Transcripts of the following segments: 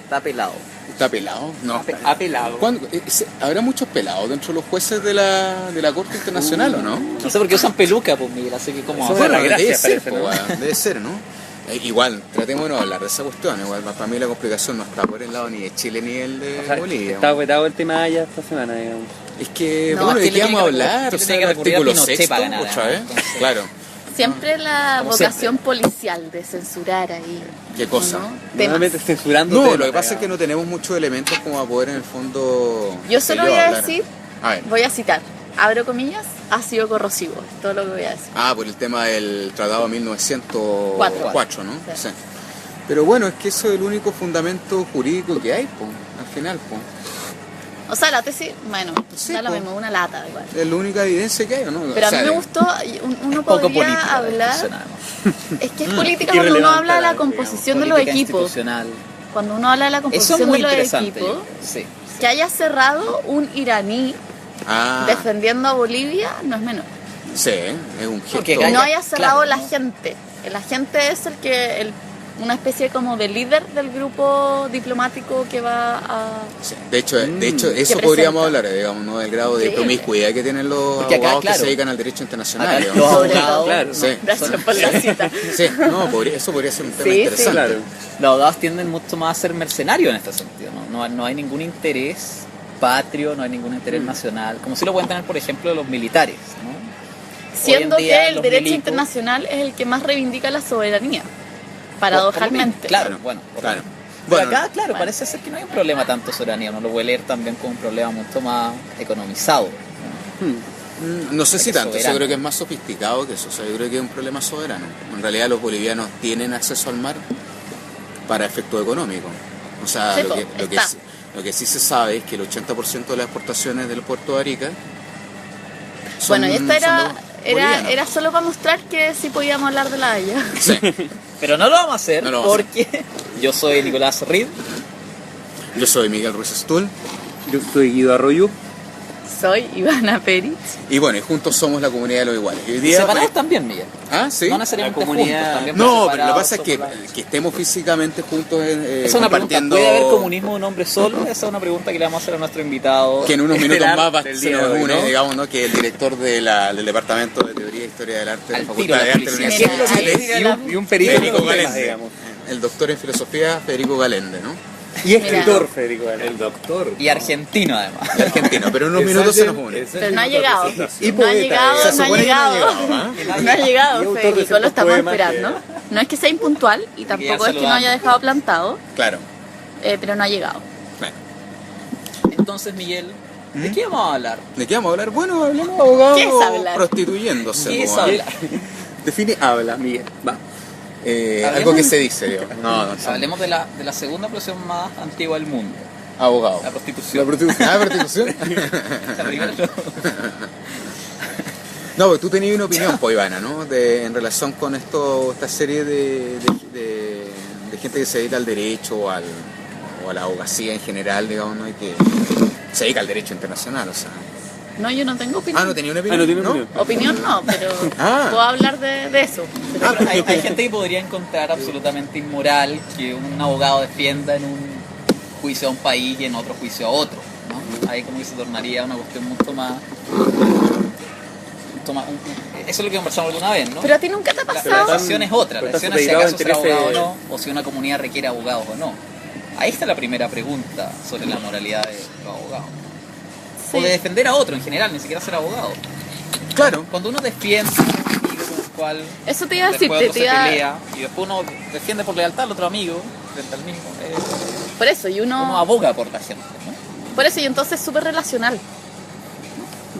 Está pelado. ¿Está pelado? No. Pelado. ¿Habrá muchos pelados dentro de los jueces de la Corte Internacional o no? No sé por qué usan peluca, pues Miguel, así que como... Eso es la gracia, debe ser, parece, ¿no? Debe ser, ¿no? Igual, tratemos de no hablar de esa cuestión. Igual, para mí la complicación no está por el lado ni de Chile ni el de O sea, Bolivia. está vetado el tema allá esta semana, digamos. Es que, No, bueno, ¿de Chile qué vamos a tiene que hablar? Chile O sea, tiene el que recurrir a artículo Pinochet sexto, para ganar, otra vez. entonces. Claro. Siempre la Como vocación policial de censurar ahí. ¿Qué cosa? ¿no? Temas. Nuevamente censurando No, temas, lo que pasa es digamos. que no tenemos muchos elementos como a poder en el fondo... Yo solo voy a hablar. decir, A ver. voy a citar, abro comillas, ácido corrosivo, es todo lo que voy a decir. Por el tema del Tratado de 1904, ¿no? Sí. Sí. Pero bueno, es que eso es el único fundamento jurídico que hay, po, al final, po. O sea, la tesis, bueno, Sí, da lo po. mismo, una lata igual. Es la única evidencia que hay, ¿no? Pero O sea, a mí me gustó, uno Poco podría política la hablar, discusión, además. es que es política cuando uno Irrelevante habla de la digamos. composición de los Política equipos. institucional. Cuando uno habla de la Eso es composición muy de los interesante. equipos, Sí. que haya cerrado un iraní Ah, defendiendo a Bolivia no es menor. sí, es un gesto. Porque Que no Gaya, haya cerrado claro, la ¿no? gente. El agente es una especie como de líder del grupo diplomático que va a... Sí, de hecho, eso presenta. podríamos hablar, digamos, ¿no? Del grado de Sí. promiscuidad que tienen los Porque acá, abogados claro. que se dedican al derecho internacional. Acá digamos. los Sobre abogados, todo. Claro. Sí. Gracias por la cita. Sí, no, eso podría ser un tema Sí, interesante. Claro. los abogados tienden mucho más a ser mercenarios en este sentido, no hay ningún interés patrio, no hay ningún interés nacional, como si lo pueden tener, por ejemplo, los militares, ¿no? Siendo Hoy en día que el los derecho milicos- internacional es el que más reivindica la soberanía, paradojalmente. Claro, bueno. Claro. Pero Bueno, acá, claro, parece ser que no hay un problema tanto de soberanía, uno lo puede leer también como un problema mucho más economizado. no sé si Es tanto, yo soberano. creo que es más sofisticado que eso, o sea, yo creo que es un problema soberano. En realidad los bolivianos tienen acceso al mar para efecto económico. O sea, Sí, lo que sí se sabe es que el 80% de las exportaciones del puerto de Arica son, Bueno, y esta son bolivianas. era solo para mostrar que sí podíamos hablar de la Haya. Sí. Pero no lo vamos a hacer No lo vamos a porque yo soy Nicolás Reed. Yo soy Miguel Ruiz Stuhl Yo soy Guido Arroyo. Soy Ivana Peritz. y bueno, y juntos somos la comunidad de los iguales. Y hoy día, Separados también, Miguel. ¿sí? No necesariamente La comunidad- juntos, también No, pero lo que separados, pasa es que, separados. que estemos físicamente juntos Esa es una pregunta. compartiendo... ¿Puede haber comunismo de un hombre solo? Esa es una pregunta que le vamos a hacer a nuestro invitado. Que en unos minutos Estelar más del se día nos de hoy, une, ¿no? digamos, ¿no? Que el director del Departamento de Teoría e Historia del Arte de la Al Facultad tiro, de la Arte de la policía. Universidad de Mira, Chile, Y un perito Federico en temas, Galende, digamos. el doctor en filosofía Federico Galende, ¿no? Y escritor, Federico Galende. El doctor. Y argentino, además. El argentino, pero en unos minutos se nos une. Pero no ha llegado. Y No ha poeta, llegado, se no ha supone que no ha llegado. llegado, ¿ah? No ha llegado, Y autor de Federico, lo ciertos estamos poemas esperando. No es que sea impuntual y tampoco es que no saludando. haya dejado plantado, Claro. pero no ha llegado. Bueno, Entonces, Miguel, ¿de qué vamos a hablar? ¿de qué vamos a hablar? Bueno, hablemos de abogados ¿Qué es hablar? prostituyéndose. ¿Qué es ¿no? hablar? Define habla, Miguel. Va. Algo que se dice, digo. No, Hablemos de la segunda profesión más antigua del mundo, abogado. la prostitución. prostitución. Ah, prostitución. La primera- No, porque tú tenías una opinión, pues, Ivana, ¿no? En relación con esta serie de gente que se dedica al derecho o a la abogacía en general, digamos, ¿no? Y que se dedica al derecho internacional, o sea. No, yo no tengo opinión. No tenía una opinión. no tiene opinión. Opinión no, pero Ah. puedo hablar de eso. Pero hay gente que podría encontrar absolutamente inmoral que un abogado defienda en un juicio a un país y en otro juicio a otro, ¿no? Ahí como que se tornaría una cuestión mucho más... eso es lo que conversamos alguna vez, ¿no? Pero a ti nunca te ha La pasado. decisión es otra, la Pero decisión estás es si supeditado acaso a ser abogado o intereses- no, o si una comunidad requiere abogados o no. Ahí está la primera pregunta sobre la moralidad de los abogados. Sí. O de defender a otro en general, ni siquiera ser abogado. Claro. Cuando uno defiende a un amigo con el cual Eso te iba a después decir, otro te se iba pelea, y después uno defiende por lealtad al otro amigo frente al mismo, por eso, y uno uno, aboga por la gente, ¿no? por eso, y entonces es súper relacional.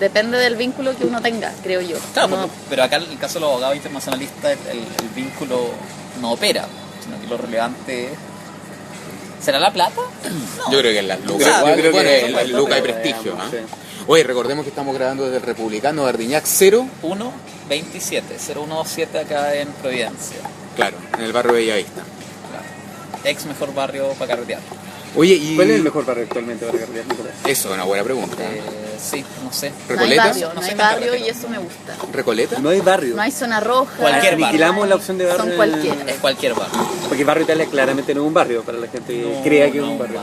Depende del vínculo que uno tenga, creo yo. Claro, No- pero acá en el caso de los abogados internacionalistas el vínculo no opera, sino que lo relevante ¿será la plata? No. Yo creo que en las lucas. Claro, Igual, yo creo bueno, que en eso las lucas hay pasa, prestigio. digamos, ¿ah? sí. Oye, recordemos que estamos grabando desde el Republicano de Ardiñac 127, 017 acá en Providencia. claro, en el barrio Bellavista. ex mejor barrio para carretear. Oye, y... ¿Cuál es el mejor barrio actualmente para carretear, Nicolás? Eso es una buena pregunta. Sí, no sé. No hay ¿Recoleta? barrio, No no soy hay tan barrio y carretero. eso me gusta. ¿Recoleta? No hay barrio. No hay zona roja. Cualquier barrio. Aniquilamos la opción de barrio. Son en- cualquiera. Es cualquier barrio. Porque Barrio Italia claramente no es un barrio, para la gente que No, crea que es no, un barrio.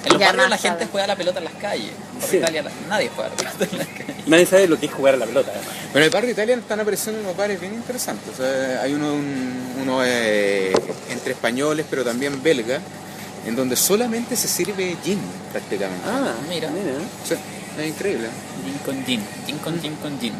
En los Ya barrios la más gente sabe. juega a la pelota en las calles. En Sí. Italia nadie juega a la pelota en las calles. Nadie sabe lo que es jugar a la pelota, además. Bueno, en el barrio italiano están apareciendo unos bares bien interesantes. O sea, hay uno entre españoles, pero también belga, en donde solamente se sirve gin, prácticamente. Ah, Mira. Sí, es increíble. Gin con gin. Gin con gin con gin.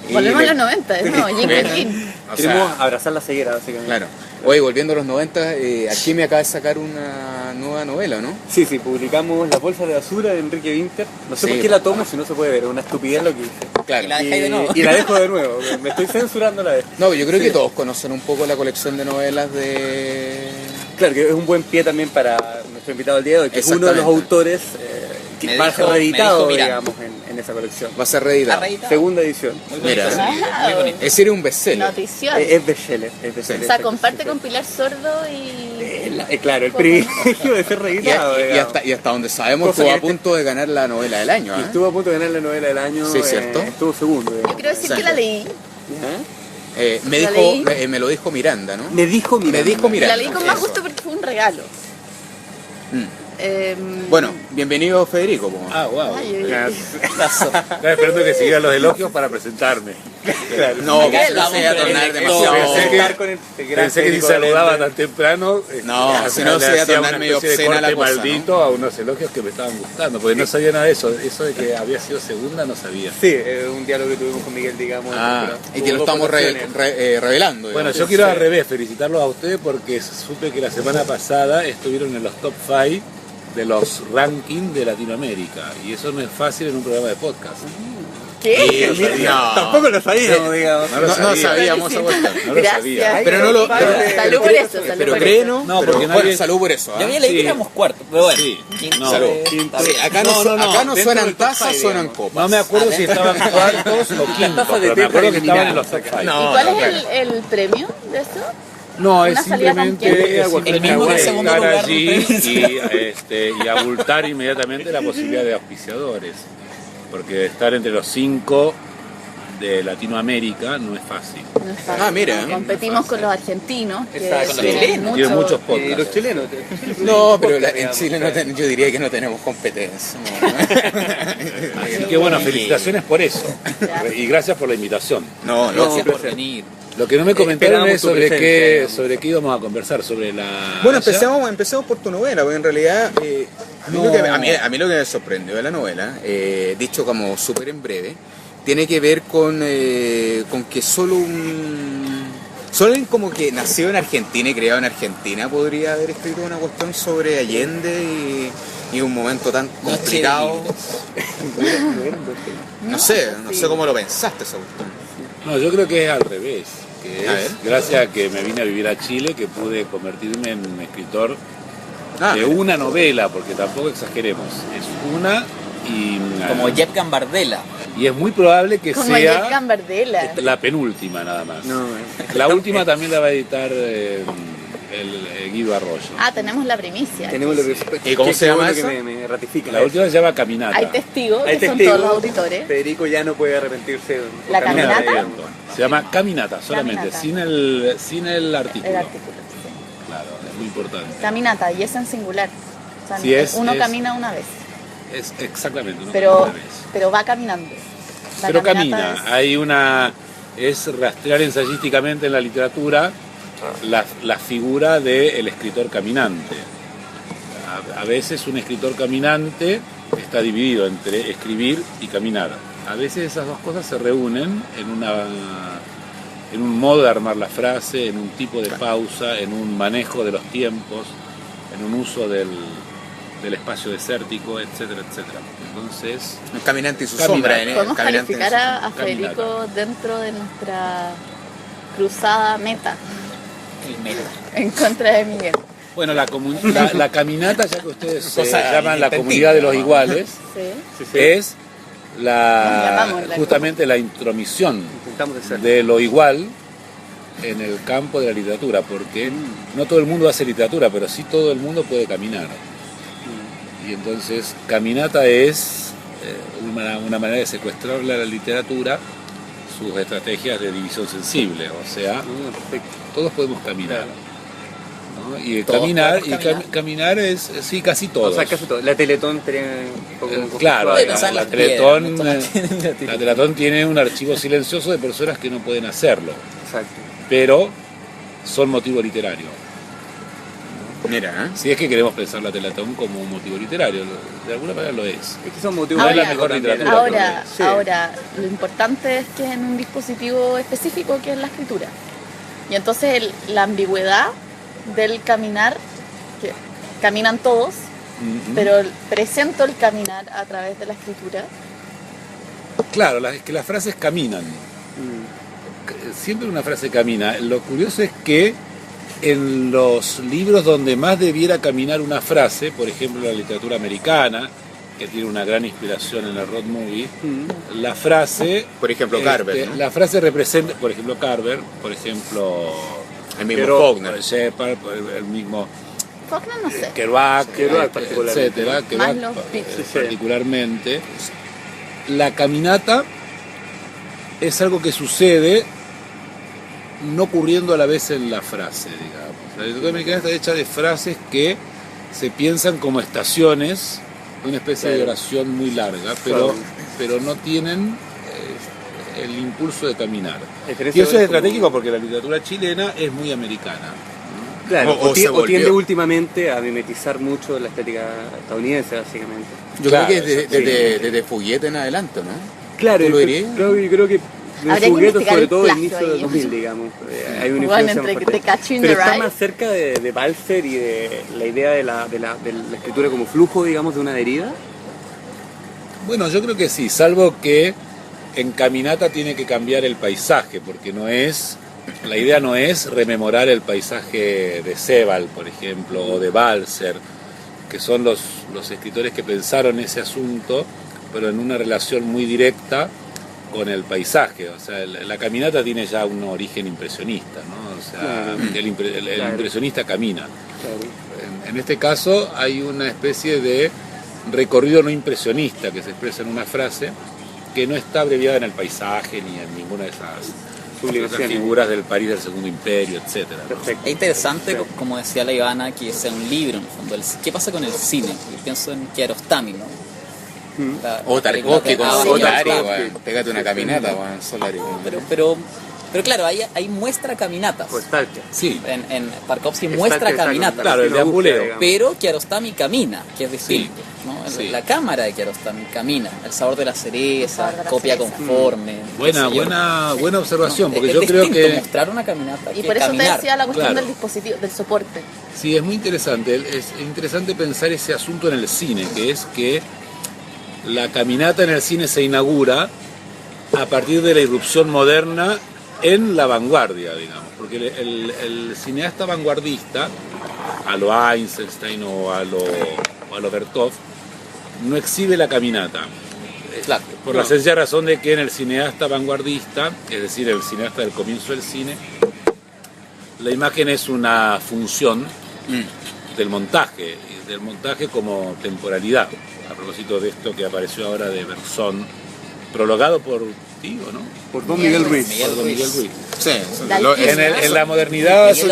Y Volvemos a le- los 90, ¿no? Jim Mira. Jim. O Queremos sea, abrazar la ceguera, básicamente. claro. Oye, volviendo a los 90, aquí me acaba de sacar una nueva novela, ¿no? Sí, publicamos Las bolsas de basura de Enrique Winter. No sé Sí. por qué la tomo si no se puede ver, es una estupidez lo que hice. Claro. Y la dejáis de nuevo. Y la dejo de nuevo, me estoy censurando a la vez. No, yo creo Sí. que todos conocen un poco la colección de novelas de... Claro, que es un buen pie también para nuestro invitado del día de hoy, que es uno de los Exactamente. autores que Me va a dijo- ser reeditado, me dijo Miranda. digamos, en esa colección. Va a ser reeditado. Está reeditado. Segunda edición. Muy bonito. Mira. ese libro, muy bonito. Es decir, un bestseller. Notición. Es bestseller. Es bestseller, O sea, exacto, comparte sí, con sí. Pilar Sordo y... Claro, el privilegio de ser reeditado. Y digamos. hasta donde sabemos Cosa estuvo que a punto de ganar la novela del año. Y ¿eh? estuvo a punto de ganar la novela del año. Sí, ¿cierto? Estuvo segundo. Yo digamos. quiero decir Sí. que la leí. ¿Ya? Me, ¿La dijo, leí? me lo dijo Miranda, ¿no? Me dijo Miranda. Me dijo Y Miranda. la leí con más Eso. gusto porque fue un regalo. Bueno, bienvenido Federico. po. Ah, wow. Ay, Estaba esperando que siguieran los elogios para presentarme. Claro. No, Acá que se estamos vaya a con el tornar lector. demasiado... Pensé que- Estar con el gran Pensé que si Federico saludaba Valente. tan temprano, No, si no le se iba a hacía tornar una medio especie de obscena la corte cosa, maldito a unos elogios que me estaban gustando, porque no sabía nada de eso. Eso de que había sido segunda no sabía. Sí, un diálogo que tuvimos con Miguel, digamos. Ah, Y que lo Hubo estamos votaciones. revelando. Bueno, digamos. yo quiero al revés felicitarlos a ustedes porque supe que la semana pasada estuvieron en los top 5 de los rankings de Latinoamérica y eso no es fácil en un programa de podcast. ¿Qué? No. Tampoco lo sabíamos, digamos. No lo No sabía. sabíamos esa cuestión. No lo Gracias. sabía. Pero no lo... Salud por eso, salud Pero por créenos, No, pero porque bueno, nadie- salud por eso. ¿ah? Yo había leído Sí. que éramos cuartos, pero bueno. Sí. Quinto, No. Salud. está Sí, bien. acá no, No, acá no dentro suenan del top tazas, five, suenan digamos. copas. No me acuerdo si estaban cuartos o quintos, taza de pero me té acuerdo que estaban en preliminar. los top 5. No. ¿Y cuál es claro. el premio de eso? No, Una es salida con simplemente, quién? es El mismo que el segundo estar lugar, allí ¿no? y abultar inmediatamente la posibilidad de auspiciadores. Porque estar entre los 5 de Latinoamérica no es fácil. No es fácil, Ah, mira. ¿no? Competimos con los argentinos, que Exacto. tienen Chilenos. Tienen muchos Y podcasts. los chilenos. No, pero en digamos. Chile yo diría que no tenemos competencia. Así que bueno, felicitaciones por eso. Gracias. Y gracias por la invitación. No, Gracias no. por venir. Lo que no me comentaron Esperamos es tu sobre presencia, qué, digamos. sobre qué íbamos a conversar, sobre la... Bueno, Haya. empecemos por tu novela, porque en realidad a mí, No. a mí lo que me sorprendió de la novela, dicho como súper en breve, tiene que ver con que solo alguien como que nació en Argentina y criado en Argentina podría haber escrito una cuestión sobre Allende y un momento tan complicado. No sé cómo lo pensaste esa cuestión. No, yo creo que es al revés. Que A es ver. gracias a que me vine a vivir a Chile que pude convertirme en un escritor Ah, de una novela, porque tampoco exageremos. Es una y... Como Jeff Gambardella. Y es muy probable que como Jeff sea Gambardella. la penúltima nada más. No, La última también la va a editar el Guido Arroyo. Ah, tenemos la primicia. tenemos lo que... ¿Y cómo qué se llama bueno que esa? me ratifica. La última se llama Caminata. Hay testigos, Hay que son testigos. todos los auditores. Federico ya no puede arrepentirse. ¿La por Caminata. caminata? leyendo. Se llama Caminata solamente, Caminata. sin el artículo. El artículo, sí. Claro, es muy importante. Caminata, y es en singular. O sea, Sí, uno es- camina una vez, Es exactamente, ¿no? pero, Una vez. pero va caminando. La Pero caminata camina, hay una... Es rastrear ensayísticamente en la literatura la figura del escritor caminante. A veces un escritor caminante está dividido entre escribir y caminar. A veces esas dos cosas se reúnen en un modo de armar la frase, en un tipo de pausa, en un manejo de los tiempos, en un uso del espacio desértico, etcétera, etcétera. Entonces, Un caminante y su Caminante. sombra. ¿eh? Podemos Caminante y calificar su a Federico dentro de nuestra cruzada meta El mero. en contra de Miguel. bueno, la caminata, ya que ustedes se Cosa llaman la inventiva, comunidad de los ¿no? iguales, Sí. es Nos llamamos la justamente la intromisión Intentamos de ser. de lo igual en el campo de la literatura, porque no todo el mundo hace literatura, pero sí todo el mundo puede caminar. Y entonces caminata es una manera de secuestrarle a la literatura sus estrategias de división sensible, o sea, todos podemos caminar. ¿No? Y Todos caminar, podemos caminar es, sí, casi todos. O sea, casi todo. La Teletón estaría un poco Claro, suave. Bueno, o sea, la las Teletón, piedras, la Teletón tiene un archivo silencioso de personas que no pueden hacerlo, Exacto. pero son motivo literario. Mira, Si es que queremos pensar la Teletón como un motivo literario, de alguna manera lo es. Es que son motivos No es la políticos mejor también. literatura. Sí. Ahora, lo importante es que es en un dispositivo específico que es la escritura. Y entonces la ambigüedad del caminar, que caminan todos, pero presento el caminar a través de la escritura. Claro, es que las frases caminan. Siempre una frase camina. Lo curioso es que en los libros donde más debiera caminar una frase, por ejemplo la literatura americana, que tiene una gran inspiración en el road movie, la frase... por ejemplo, Carver, ¿no? La frase representa, por ejemplo, Carver, por ejemplo... El mismo Perot, Faulkner. Shepard, el mismo Faulkner no sé. Kerouac, particularmente. etcétera, Más Kerouac los Beatles. particularmente. La caminata es algo que sucede no ocurriendo a la vez en la frase, digamos. La literatura americana está hecha de frases que se piensan como estaciones, una especie de oración muy larga, pero no tienen el impulso de caminar. Y eso es estratégico porque la literatura chilena es muy americana. Claro, O se o tiende volvió. últimamente a mimetizar mucho la estética estadounidense, básicamente. Yo Claro, creo que sí. desde Fuguete en adelante, ¿no? Claro, ¿Tú lo yo dirías? creo que Habría en que Fugueto, investigar sobre el todo el plagio inicio de ahí. 2000, digamos. Hay una Bueno, influencia entre más fuerte. The Catcher in Pero the está Rye. más cerca de Balfour y de la idea de la escritura como flujo, digamos, de una deriva. Bueno, yo creo que sí, salvo que en caminata tiene que cambiar el paisaje, porque la idea no es rememorar el paisaje de Sebald, por ejemplo, o de Balzer, que son los escritores que pensaron ese asunto, pero en una relación muy directa con el paisaje. O sea, la caminata tiene ya un origen impresionista, ¿no? O sea, el impresionista camina. Claro. En este caso hay una especie de recorrido no impresionista que se expresa en una frase que no está abreviada en el paisaje ni en ninguna de esas figuras del París del Segundo Imperio, etcétera, ¿no? Perfecto. Es interesante, como decía la Ivana, que sea un libro en el fondo. ¿Qué pasa con el cine? Yo pienso en Kiarostami, ¿no? O Tarkovsky con Ah, Solari, Tarkovsky. weón. Pégate una caminata, weón, Solari. weón. Pero claro, ahí muestra caminatas. Pues Stalker. Sí, En Tarkovsky muestra Stalker está caminatas. con- claro, el deambuleo. digamos. Pero Kiarostami camina, que es distinto. Sí, ¿no? sí. La cámara de Kiarostami camina. El sabor de la El cereza, sabor de la copia cereza. conforme. buena observación, porque es yo creo distinto que mostrar una caminata Y que por eso te caminar. decía la cuestión Claro. del dispositivo, del soporte. sí, es muy interesante. Es interesante pensar ese asunto en el cine, que es que la caminata en el cine se inaugura a partir de la irrupción moderna en la vanguardia, digamos, porque el cineasta vanguardista, a lo Eisenstein o a lo Bertov, no exhibe la caminata. Claro. Por la sencilla razón de que en el cineasta vanguardista, es decir, el cineasta del comienzo del cine, la imagen es una función del montaje como temporalidad. A propósito de esto que apareció ahora de Berzón, prologado por ti, ¿o no? Por Don Miguel Ruiz. Miguel Por Miguel Ruiz. Sí, En la modernidad eso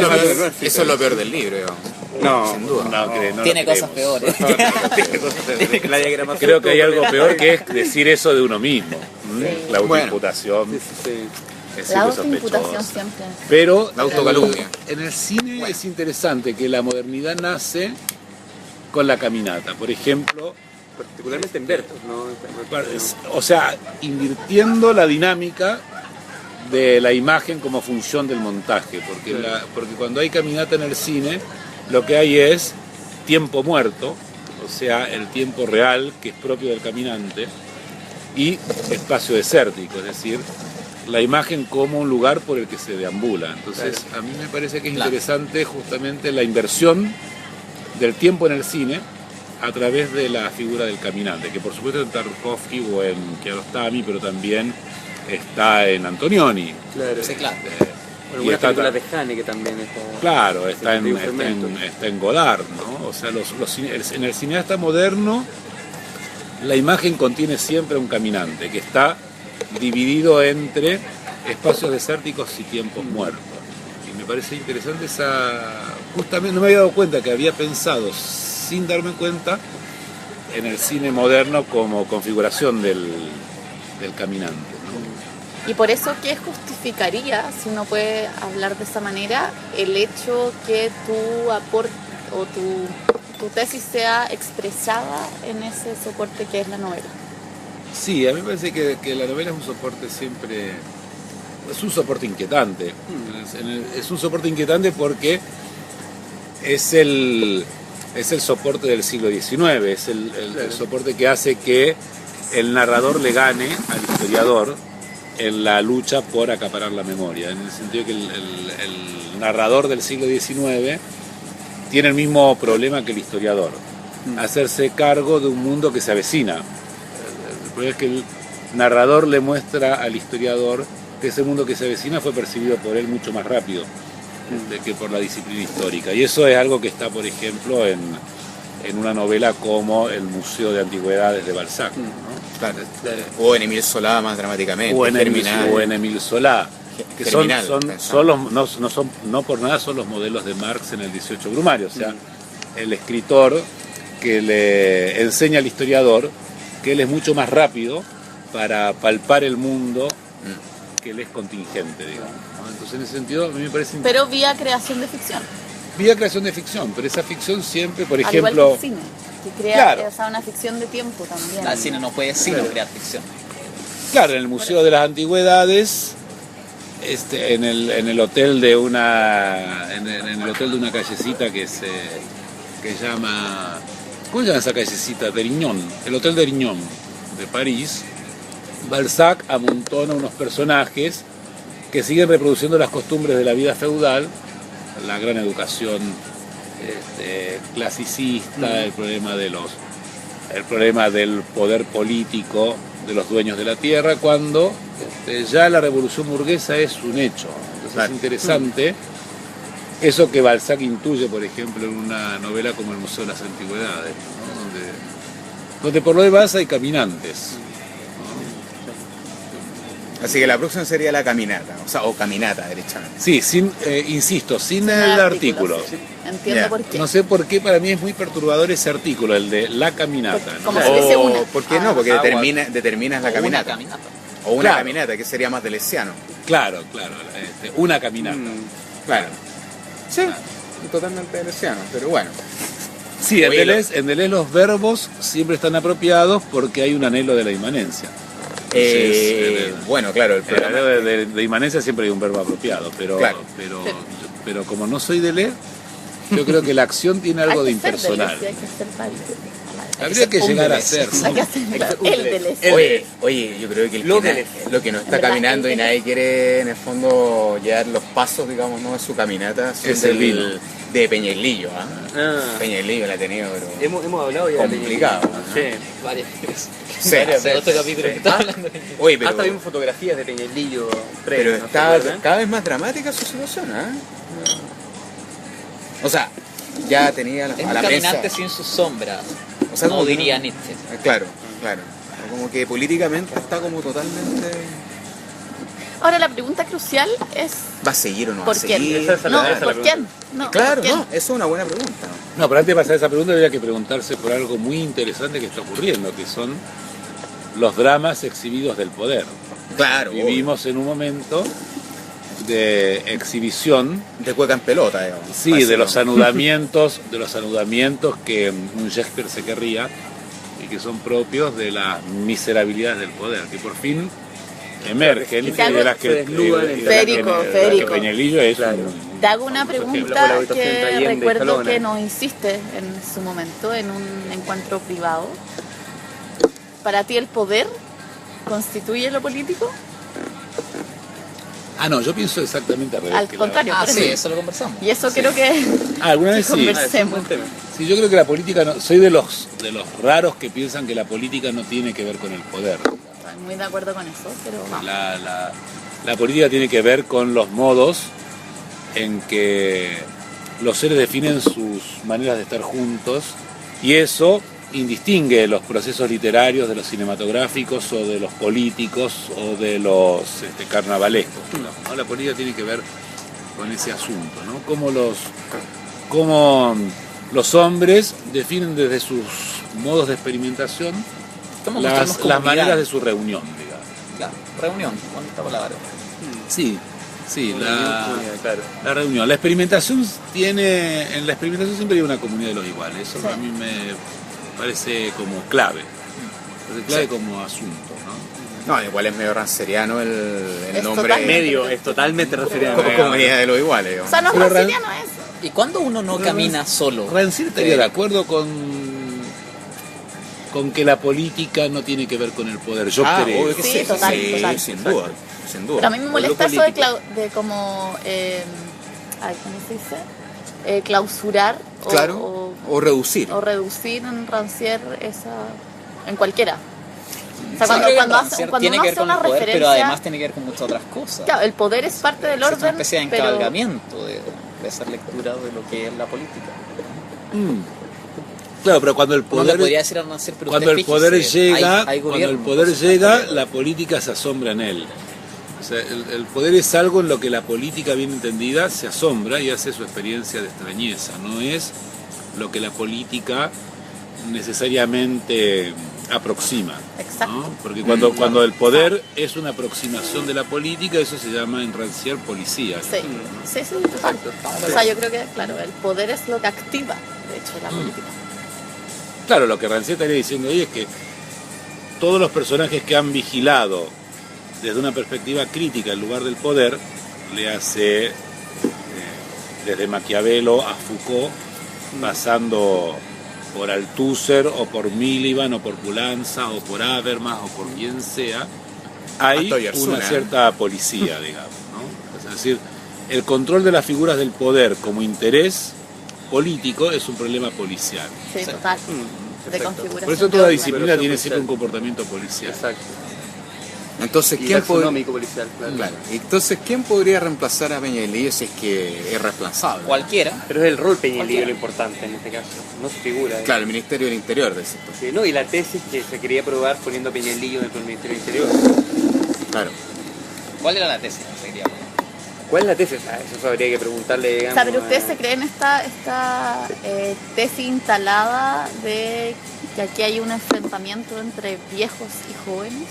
es lo peor del libro, digamos. No, Sin duda. no Tiene lo cosas creemos. peores. la diagramación. Creo que hay algo peor que es decir eso de uno mismo. La Bueno. autoimputación Sí. es La siempre autoimputación sospechosa. siempre. Pero La autocalumnia. en el cine es interesante que la modernidad nace con la caminata. Por ejemplo, Particularmente en Bertos, ¿no? o sea, invirtiendo la dinámica de la imagen como función del montaje, porque cuando hay caminata en el cine, lo que hay es tiempo muerto, o sea, el tiempo real que es propio del caminante, y espacio desértico, es decir, la imagen como un lugar por el que se deambula. Entonces, a mí me parece que es interesante justamente la inversión del tiempo en el cine a través de la figura del caminante, que por supuesto en Tarkovsky o en Kiarostami, pero también está en Antonioni. Claro. Sí, claro. Bueno, Y buenas está- películas de Haneke también está. Claro, está Sentido en, Fermento. está en Godard, ¿no? O sea, en el cineasta moderno la imagen contiene siempre un caminante que está dividido entre espacios desérticos y tiempos muertos. Y me parece interesante justamente no me había dado cuenta que había pensado sin darme cuenta en el cine moderno como configuración del caminante, ¿no? Y por eso, ¿qué justificaría, si uno puede hablar de esa manera, el hecho que tu aporte o tu tesis sea expresada en ese soporte que es la novela? Sí, a mí me parece que la novela es un soporte siempre, es un soporte inquietante. Es un soporte inquietante porque es el soporte del siglo XIX, es el soporte que hace que el narrador le gane al historiador en la lucha por acaparar la memoria, en el sentido que el narrador del siglo XIX tiene el mismo problema que el historiador, hacerse cargo de un mundo que se avecina. El problema es que el narrador le muestra al historiador que ese mundo que se avecina fue percibido por él mucho más rápido que por la disciplina histórica. Y eso es algo que está, por ejemplo, en una novela como El Museo de Antigüedades de Balzac, ¿no? Claro. O en Emile Solá más dramáticamente. O en Germinal. Emile Solá, que Germinal, no por nada son los modelos de Marx en el 18 Brumario, o sea, el escritor que le enseña al historiador que él es mucho más rápido para palpar el mundo que él es contingente, digamos, ¿no? Entonces, en ese sentido, a mí me parece Pero vía creación de ficción. vía creación de ficción, pero esa ficción siempre, por Al igual que ejemplo, el cine, que crea Claro. o sea, una ficción de tiempo también. El cine no puede sino crear ficción. claro, en el Museo de las Antigüedades, en el hotel de una en el hotel de una callecita que llama, ¿cómo se llama esa callecita? Derignon, el Hotel Derignon de París, Balzac amontona unos personajes que siguen reproduciendo las costumbres de la vida feudal, la gran educación clasicista, el problema del poder político de los dueños de la tierra, cuando ya la revolución burguesa es un hecho. Entonces Claro. es interesante eso que Balzac intuye, por ejemplo, en una novela como El Museo de las Antigüedades, ¿no? donde por lo demás hay caminantes. Así que la próxima sería la caminata, o caminata, derechamente. Sí, insisto, sin el artículo. Sí. Entiendo Ya. por qué. No sé por qué para mí es muy perturbador ese artículo, el de la caminata. ¿no? Como si fuese una. ¿Por qué no? Porque Ah, determinas la O caminata. Una caminata. O una Claro. caminata, que sería más delesiano. Claro, una caminata. Claro. Sí, totalmente delesiano, pero bueno. Sí, Oye, en Deleuze los verbos siempre están apropiados porque hay un anhelo de la inmanencia. Bueno, claro, el El problema. anhelo de inmanencia siempre hay un verbo apropiado, pero, Claro. pero como no soy Deleuze, yo creo que la acción tiene algo de Hay que ser impersonal. Deleuze, hay que ser válido. Habría que un llegar a Deleuze. ser, ¿no? Hay que hacer el Deleuze. Oye, yo creo que Lo lo que no está En verdad, caminando y el- nadie quiere en el fondo llevar los pasos, digamos, no de su caminata, son Es el vino. de Peñailillo, ¿ah? Ah, Peñailillo la ha tenido, pero hemos hablado ya complicado, ¿no? Sí. Varias veces. Sí. Hace otro capítulo que estaba hablando de Oye, pero, Hasta vimos fotografías de Peñailillo pero ¿no se está acuerdan? cada vez más dramática su situación, ¿ah? O sea, ya tenía Es a un la caminante prensa. sin sus sombras. O sea, no como que diría no- Nietzsche. Claro. Como que políticamente está como totalmente. Ahora la pregunta crucial es ¿Va a seguir o no va a ¿por quién? seguir? Esa es No, la ¿por quién? No, Claro, ¿por quién? no, eso es una buena pregunta. No, pero antes de pasar a esa pregunta habría que preguntarse por algo muy interesante que está ocurriendo, que son los dramas exhibidos del poder. Claro, Vivimos en un momento de exhibición, de cueca en pelota, digamos. sí, Parece, de los ¿no? anudamientos que un Shakespeare se querría y que son propios de las miserabilidades del poder, que por fin emergen Y de las que- se desnudan en- Federico, que Federico. Peñailillo es Claro. Te hago una Por ejemplo, pregunta la habitación entre que Allende y recuerdo Escalona. que nos hiciste en su momento en un encuentro privado. ¿Para ti el poder constituye lo político? Ah, no, yo pienso exactamente al revés. Al que contrario. Ah, por sí, eso. eso lo conversamos. Y eso creo que alguna vez sí. conversemos. Sí, yo creo que la política, soy de los raros que piensan que la política no tiene que ver con el poder. Estoy muy de acuerdo con eso, pero vamos. La política tiene que ver con los modos en que los seres definen sus maneras de estar juntos y eso indistingue los procesos literarios de los cinematográficos o de los políticos o de los carnavalescos, ¿no? La política tiene que ver con ese asunto, ¿no? Cómo los hombres definen desde sus modos de experimentación ¿Cómo mostramos las comunidad? maneras de su reunión, digamos. Claro, reunión, con esta palabra. Sí, Claro. la reunión. La experimentación en la experimentación siempre hay una comunidad de los iguales. Eso Sí. a mí me parece como clave. Clave como asunto, ¿no? No, igual es medio ranceriano el Es nombre. totalmente. Medio, es totalmente referido Como comunidad de los iguales. O digamos. sea, no es Pero brasiliano eso. ¿Y cuando uno no camina solo? Rancière estaría de acuerdo con que la política no tiene que ver con el poder. Yo creo. obvio que Sí, sí, total, sí, total. sin duda, sin duda. Pero a mí me Con molesta lo eso de, político. de como, ¿cómo se dice? Clausurar Claro, o reducir. o reducir en Rancière en cualquiera. O sea, Sí, creo que cuando Rancière tiene uno que ver hace con una el poder, referencia, pero además tiene que ver con muchas otras cosas. claro, el poder es parte del Es orden, una especie de pero encabalgamiento de esa lectura de lo que es la política. Claro, pero cuando el Uno poder le podría decir a Rancière, pero cuando usted el poder fíjese, llega, hay cuando el gobierno, poder por llega, supuesto. la política se asombra en él. O sea, el poder es algo en lo que la política bien entendida se asombra y hace su experiencia de extrañeza. No es lo que la política necesariamente aproxima. Exacto. ¿no? Porque cuando el poder es una aproximación de la política, eso se llama en Rancière policía. sí, total. O sea, yo creo que, claro, el poder es lo que activa, de hecho, la política. Claro, lo que Rancière estaría diciendo ahí es que todos los personajes que han vigilado desde una perspectiva crítica el lugar del poder, le hace desde Maquiavelo a Foucault, pasando por Althusser o por Miliband o por Pulanza o por Habermas o por quien sea, hay Hasta Oyarzuna, una cierta policía, digamos, ¿no? Es decir, el control de las figuras del poder como interés político es un problema policial. Sí, total. De Exacto. configuración. Por eso toda de disciplina Pero tiene policial. siempre un comportamiento policial. Exacto. Entonces, Y ¿quién podría? taxonómico policial, claro. Claro. Entonces, ¿quién podría reemplazar a Peñalillo si es que es reemplazable? Cualquiera. Pero es el rol Peñalillo Cualquiera. lo importante en este caso, no su figura. Claro, el Ministerio del Interior, decís tú. Sí, no, y la tesis que se quería probar poniendo a Peñalillo dentro del Ministerio del Interior. Claro. ¿Cuál era la tesis? Sería? ¿Cuál es la tesis? Ah, eso habría que preguntarle, O digamos. sea, pero ustedes se creen esta tesis instalada de que aquí hay un enfrentamiento entre viejos y jóvenes.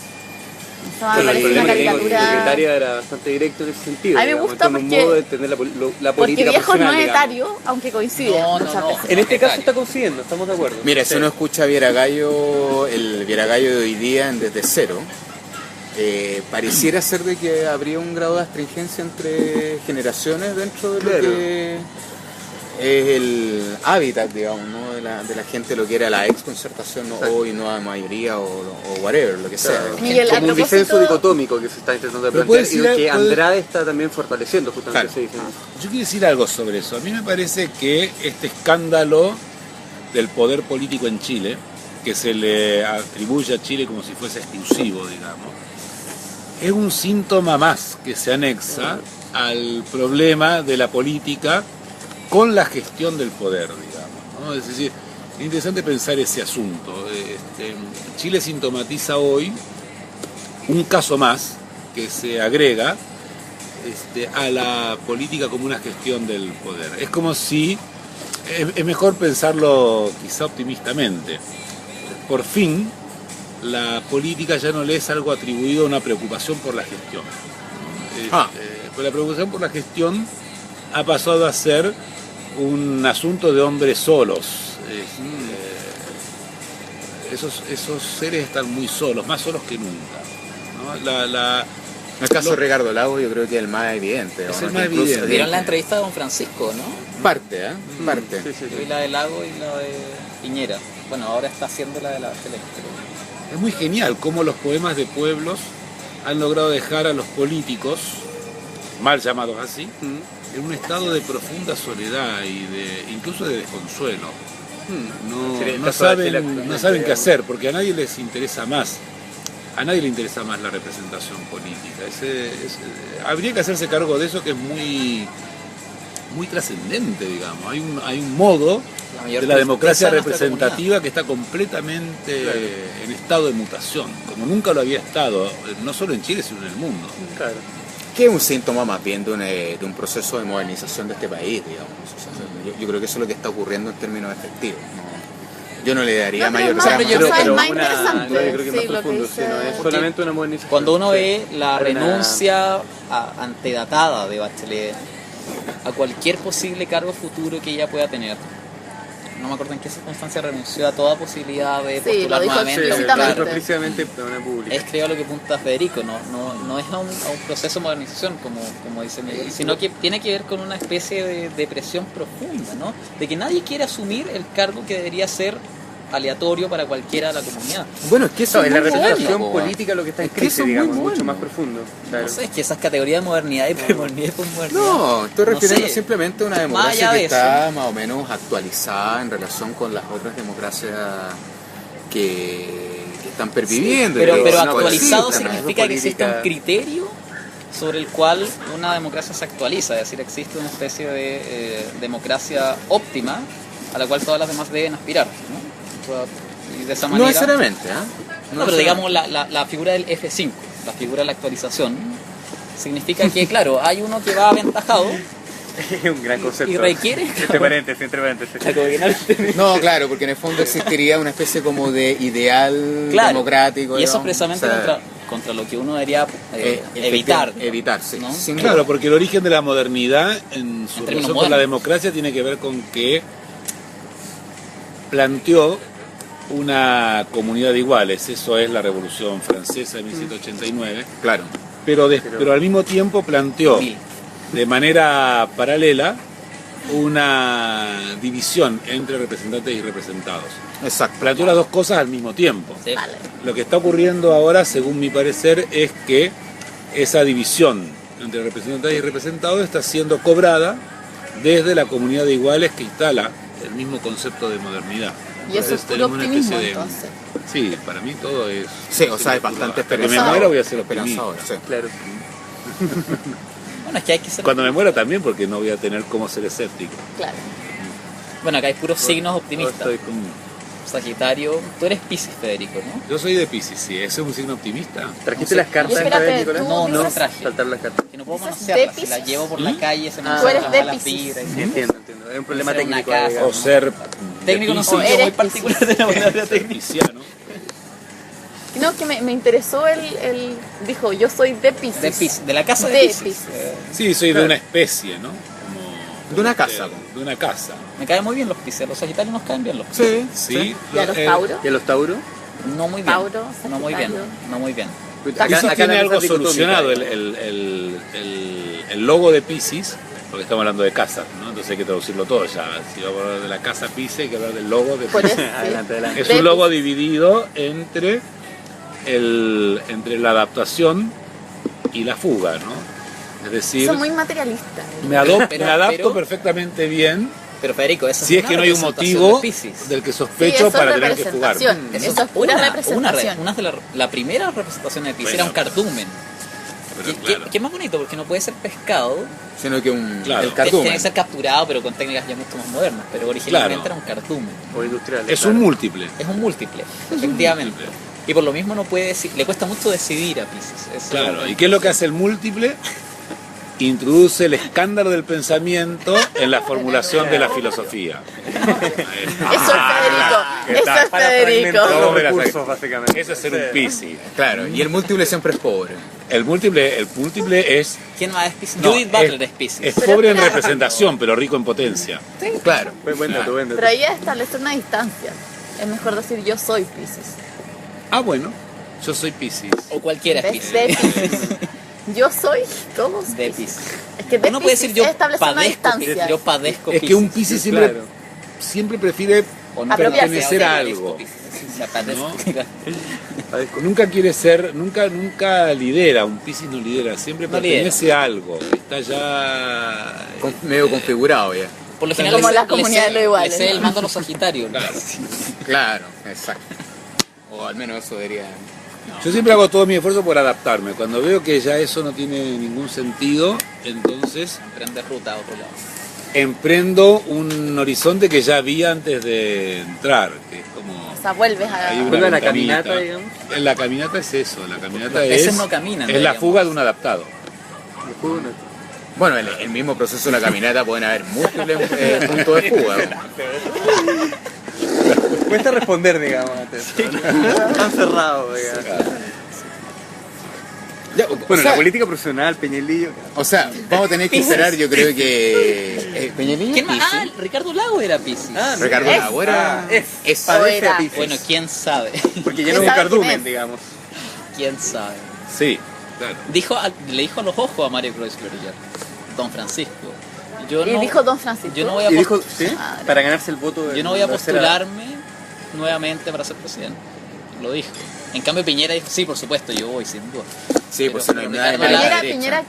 Eso me Bueno, el parece una problema que tengo es que la caricatura. secretaria era bastante directo en ese sentido. A mí me digamos, gusta es como un porque- modo de entender la Porque política viejos no profesional, es digamos. etario, aunque coincide No, no, muchas no. veces. En este caso Etario. está coincidiendo, estamos de acuerdo. Mira, si Sí. uno escucha a Vieragallo, el Vieragallo de hoy día en Desde Cero, pareciera ser de que habría un grado de astringencia entre generaciones dentro de lo Claro. que es el hábitat, digamos, ¿no? de la gente, lo que era la ex concertación hoy, nueva mayoría o whatever, lo que sea. Claro. Miguel, a Como un propósito- disenso dicotómico que se está intentando Pero plantear puede y ser- que puede- Andrade está también fortaleciendo justamente Claro. ese disenso. Yo quiero decir algo sobre eso. A mí me parece que este escándalo del poder político en Chile, que se le atribuye a Chile como si fuese exclusivo, digamos, es un síntoma más que se anexa al problema de la política con la gestión del poder, digamos, ¿no? Es decir, es interesante pensar ese asunto. Chile sintomatiza hoy un caso más que se agrega a la política como una gestión del poder. Es como si, es mejor pensarlo quizá optimistamente, por fin la política ya no le es algo atribuido a una preocupación por la gestión. Pues la preocupación por la gestión ha pasado a ser un asunto de hombres solos. Esos seres están muy solos, más solos que nunca, ¿no? En el caso de Ricardo Lago yo creo que es el más evidente. Es ¿no? el más Incluso- evidente. Vieron la entrevista de Don Francisco, ¿no? Parte, ¿eh? Parte. Sí, sí, Yo sí. vi la de Lago y la de Piñera. Bueno, ahora está haciendo la de la Celeste. Es muy genial cómo los poemas de pueblos han logrado dejar a los políticos, mal llamados así, en un estado de profunda soledad y incluso de desconsuelo. Sería el No caso de Chile saben actualmente, qué hacer, porque a nadie les interesa más. A nadie le interesa más la representación política. Habría que hacerse cargo de eso, que es muy muy trascendente, digamos. Hay un modo La mayor de la democracia tristeza de nuestra representativa que está completamente en estado de mutación, como nunca lo había estado, no solo en Chile, sino en el mundo. Claro. Que es un síntoma más bien de un proceso de modernización de este país, digamos. O sea, yo creo que eso es lo que está ocurriendo en términos efectivos, ¿no? Yo no le daría No, pero mayor más- drama. pero es más una- interesante, no, yo creo que es más sí, lo que profundo, dice- sí, no es Porque solamente una modernización. Cuando uno Sí. ve la Hay una- renuncia antedatada de Bachelet a cualquier posible cargo futuro que ella pueda tener, no me acuerdo en qué circunstancia renunció a toda posibilidad de Sí, postular lo dijo nuevamente. Sí, a un explícitamente. cargo. lo dijo explícitamente de manera pública. Es creo lo que apunta Federico, no es a un proceso de modernización como dice Miguel, sino que tiene que ver con una especie de depresión profunda, ¿no? De que nadie quiere asumir el cargo que debería ser aleatorio para cualquiera de la comunidad. Bueno, es que eso No, es es la muy representación bueno, política lo que está en Es que crisis, eso es muy digamos, bueno. mucho más profundo. Claro. No sé, es que esas categorías de modernidad y premodernidad y posmodernidad. No, estoy no refiriendo sé. simplemente a una Más democracia allá que de está más o menos actualizada en relación con las otras democracias que están perviviendo. Pero y que no actualizado coexisten, ¿no? significa que existe un política- criterio sobre el cual una democracia se actualiza, es decir, existe una especie de democracia óptima a la cual todas las demás deben aspirar, ¿no? O sea, y de esa No manera... necesariamente, ¿ah? No, pero digamos la figura del F5, la figura de la actualización, significa que, claro, hay uno que va aventajado Es un gran concepto. y requiere... Entre paréntesis. No, claro, porque en el fondo existiría una especie como de ideal Claro, democrático. y eso digamos, precisamente o sea, contra lo que uno debería efectivamente, evitar. Evitar, sí. ¿no? Sin Claro, duda. porque el origen de la modernidad en su En términos relación con modernos. la democracia tiene que ver con que planteó una comunidad de iguales, eso es la Revolución Francesa de 1789, Claro. pero al mismo tiempo planteó Mil. de manera paralela una división entre representantes y representados. Exacto. Planteó las dos cosas al mismo tiempo. Sí. Vale. Lo que está ocurriendo ahora, según mi parecer, es que esa división entre representantes y representados está siendo cobrada desde la comunidad de iguales que instala el mismo concepto de modernidad. Y eso es Entonces, puro tenemos una optimismo, especie de- entonces. Sí, para mí todo es... Sí, o sea, es bastante Hasta que me esperanzador. muera voy a ser optimista. Esperanzador, sí. Claro. Bueno, es que hay que ser... Cuando me muera también, porque no voy a tener cómo ser escéptico. Claro. Bueno, acá hay puros signos optimistas. Estoy con- Sagitario, tú eres Piscis, Federico, ¿no? Yo soy de Piscis, sí, ese es un signo optimista. ¿Trajiste No sé. las cartas Y espérate, esta vez, Nicolás? tú No, no dices- traje. Saltar las cartas. Que no puedo ¿Dices manosearlas, de si las Piscis? llevo por la calle se me Ah. Tú eres salen de malas Piscis. vibras. Sí, entiendo. Es un problema Hacer una técnico. casa. digamos. O ser Técnico no de soy O yo, eres muy particular de la manera técnica. pisciano. No, que me interesó el... Dijo, yo soy de Piscis. De Piscis, de la casa de De Piscis. Piscis. Sí, soy de una especie, ¿no? Como- De una casa. De una casa. Me caen muy bien los Piscis, los Sagitarios nos caen bien los Piscis. Sí, Sí. ¿Y a los eh, Tauros? ¿Y a los Tauros? No muy bien. Tauro, no muy bien. Sagitario. No muy bien. Piscis tiene la algo cosa dicotómica, solucionado, digamos. el logo de Piscis, porque estamos hablando de casas, ¿no? Entonces hay que traducirlo todo ya. Si vamos a hablar de la casa Piscis, hay que hablar del logo de Por Piscis. eso, sí. Adelante, adelante. Es De un logo dividido entre la adaptación y la fuga, ¿no? Es decir, Son muy materialistas. me adapto pero- perfectamente bien Pero Federico, esa si es una que no hay un representación motivo de Piscis. del que Sí, sospecho eso es para tener que fugar. representación. Eso es pura representación. Una de la primera representación de Piscis Bueno. era un cardumen. Pero Que, claro. que es más bonito porque no puede ser pescado, Sino que un Claro. el tiene cardumen. que ser capturado, pero con técnicas ya mucho más modernas. Pero originalmente Claro. era un cardumen. O industriales. Es claro. un múltiple. Es un múltiple, efectivamente. múltiple. Y por lo mismo no puede le cuesta mucho decidir a Piscis. Eso- Claro. ¿Y qué es lo que hace el múltiple? Introduce el escándalo del pensamiento en la formulación de la filosofía. Eso es Federico. ¿Qué Eso tal? es Federico. Vamos a ver a recursos, sacar. básicamente. Eso es ser un Piscis. Claro, y el múltiple siempre es pobre. El múltiple es, ¿Quién más es Piscis? No, Judith Butler es Piscis. es Pero pobre en claro. representación, pero rico en potencia. Claro. Buen dato, buen dato. Pero ahí establece una distancia. Es mejor decir yo soy Piscis. Ah, bueno, yo soy Piscis. O cualquiera es De Piscis. Piscis. Yo soy todos De Piscis. Piscis. Es que de Uno puede Piscis decir yo es establecer una padezco distancia. Piscis. Yo padezco Es que un Piscis. Piscis siempre, Claro. siempre prefiere O no apropiarse, pertenecer o a sea, algo. padezco Piscis. O sea, padezco. Nunca quiere ser, nunca lidera, un Piscis no lidera, siempre No pertenece a algo. Está ya... Medio configurado ya. Por lo general, Como le- las le comunidades cede- lo iguales, le cede ¿no? el mando a los Sagitarios. Claro. Claro, exacto. O al menos eso debería. Yo siempre hago todo mi esfuerzo por adaptarme. Cuando veo que ya eso no tiene ningún sentido, entonces Emprender ruta a otro lado. emprendo un horizonte que ya había antes de entrar, que es como... O sea, vuelves hay a... una Vuelve a la ventanita. caminata, digamos. La caminata es eso, la caminata Los peces es, no caminan, es la digamos. fuga de un adaptado. Bueno, el mismo proceso de la caminata pueden haber múltiples puntos de fuga. Cuesta responder, digamos, antes. Están cerrados, digamos. Ya, Bueno, la política profesional, Peñalillo. o sea, vamos a tener que esperar, yo creo que... ¿Peñalillo? ¿Quién más? Piscis. Ah, Ricardo Lago era Piscis. Ricardo Es- Lagüera es Padece era. a Piscis. Bueno, quién sabe. Porque ya ¿Quién no es un sabe quién cardumen, es? digamos. Quién sabe. Sí, claro. Le dijo a los ojos a Mario Kreuzler ayer, Don Francisco. Yo Y no, dijo Don Francisco. yo no voy a Y dijo, post- ¿sí? Madre. Para ganarse el voto de yo no voy a la tercera- postularme nuevamente para ser presidente. Lo dijo. En cambio Piñera dijo, sí, por supuesto, yo voy, sin duda. Sí, Pero- pues si no hay pero nada de Ricardo mala Lago- Piñera, derecha.